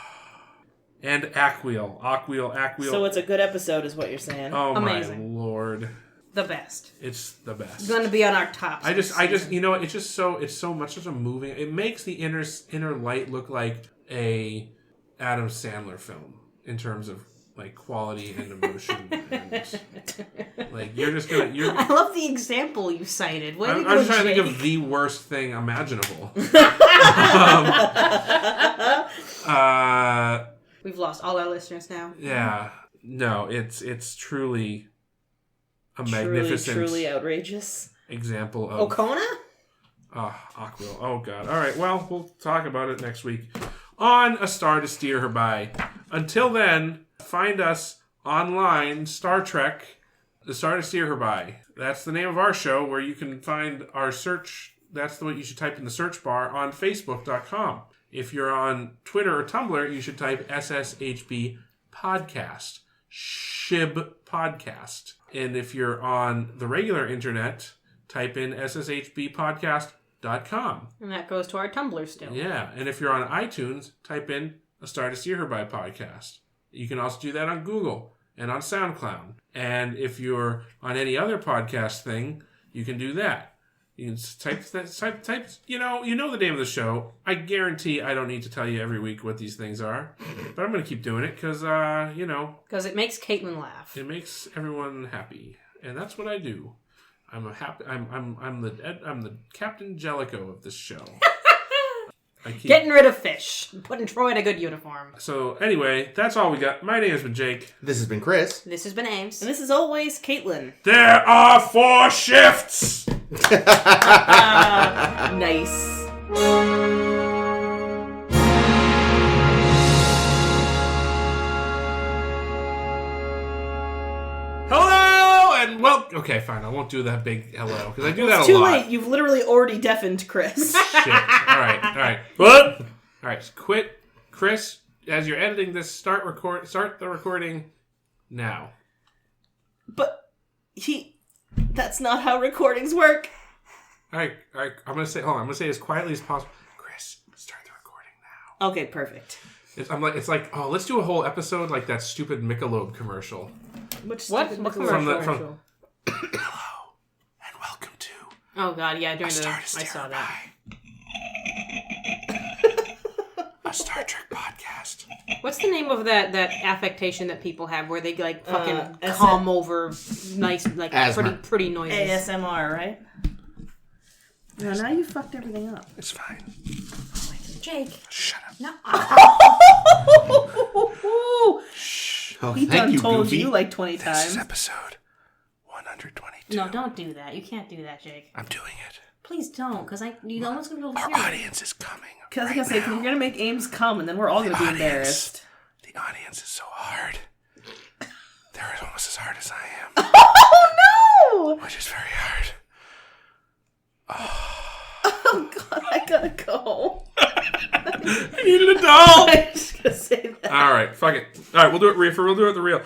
Speaker 1: And Aquiel.
Speaker 4: So it's a good episode, is what you're saying.
Speaker 1: Oh
Speaker 2: Amazing.
Speaker 1: my lord.
Speaker 2: The best.
Speaker 1: It's the best.
Speaker 2: It's going to be on our top.
Speaker 1: I just, it's so much such a moving. It makes the inner light look like a Adam Sandler film in terms of like quality and emotion. And, like you're
Speaker 2: I love the example you cited.
Speaker 1: I'm just trying to think of the worst thing imaginable.
Speaker 2: We've lost all our listeners now.
Speaker 1: Yeah. No, it's truly a magnificent,
Speaker 4: truly outrageous
Speaker 1: example of
Speaker 2: Okona?
Speaker 1: Aquiel. Oh god. All right. Well, we'll talk about it next week on A Star to Steer Her By. Until then, find us online, Star Trek, The Star to Steer Her By. That's the name of our show, where you can find our search. That's what you should type in the search bar on Facebook.com. If you're on Twitter or Tumblr, you should type SSHB Podcast. SHIB Podcast. And if you're on the regular internet, type in SSHBpodcast.com.
Speaker 2: And that goes to our Tumblr still.
Speaker 1: Yeah. And if you're on iTunes, type in A Star to Steer Her By Podcast. You can also do that on Google and on SoundCloud. And if you're on any other podcast thing, you can do that. You can type you know the name of the show. I guarantee I don't need to tell you every week what these things are. But I'm going to keep doing it because,
Speaker 2: Because it makes Caitlin laugh.
Speaker 1: it makes everyone happy. And that's what I do. I'm the Captain Jellico of this show.
Speaker 2: Getting rid of fish. Putting Troy in a good uniform.
Speaker 1: So anyway, that's all we got. My name has been Jake.
Speaker 3: This has been Chris.
Speaker 2: This has been Ames.
Speaker 4: And this is always Caitlin.
Speaker 1: There are 4 shifts!
Speaker 4: Nice.
Speaker 1: Hello and welcome. Okay, fine. I won't do that big hello because I do that
Speaker 4: It's
Speaker 1: a
Speaker 4: too
Speaker 1: lot.
Speaker 4: late. You've literally already deafened Chris.
Speaker 1: Shit. All right. What? All right. Quit, Chris. As you're editing this, start the recording now.
Speaker 4: But that's not how recordings work.
Speaker 1: All right. I'm gonna say it as quietly as possible. Chris, start the recording now.
Speaker 4: Okay, perfect.
Speaker 1: It's like, oh, let's do a whole episode like that stupid Michelob commercial.
Speaker 2: What
Speaker 4: From
Speaker 2: commercial?
Speaker 1: Hello and welcome to
Speaker 2: Oh god, yeah, during
Speaker 1: A
Speaker 2: the
Speaker 1: Star
Speaker 2: I
Speaker 1: to Steer
Speaker 2: saw
Speaker 1: Her
Speaker 2: that.
Speaker 1: By. A Star Trek podcast.
Speaker 2: What's the name of that affectation that people have where they like fucking
Speaker 4: SM
Speaker 2: calm over nice like
Speaker 3: Asthma.
Speaker 2: pretty noises?
Speaker 4: ASMR, right? No, now you fucked everything up.
Speaker 1: It's fine.
Speaker 2: Jake.
Speaker 1: Shut up.
Speaker 2: No.
Speaker 3: Oh,
Speaker 4: He
Speaker 3: thank
Speaker 4: done
Speaker 3: you,
Speaker 4: told
Speaker 3: Goofy.
Speaker 4: you like 20
Speaker 1: This
Speaker 4: times.
Speaker 1: is episode 122.
Speaker 2: No, don't do that. You can't do that, Jake.
Speaker 1: I'm doing it.
Speaker 2: Please don't, because no one's gonna be able to
Speaker 1: Our
Speaker 2: hear it.
Speaker 1: audience is coming.
Speaker 4: Because I was going to say, you're going to make Ames come, and then we're all going to be embarrassed.
Speaker 1: The audience is so hard. They're almost as hard as I am,
Speaker 4: Oh, no!
Speaker 1: which is very hard.
Speaker 4: Oh, God, I gotta go.
Speaker 1: I needed a doll.
Speaker 4: I was just going to say that.
Speaker 1: All right, fuck it. All right, we'll do it. We'll do it the real.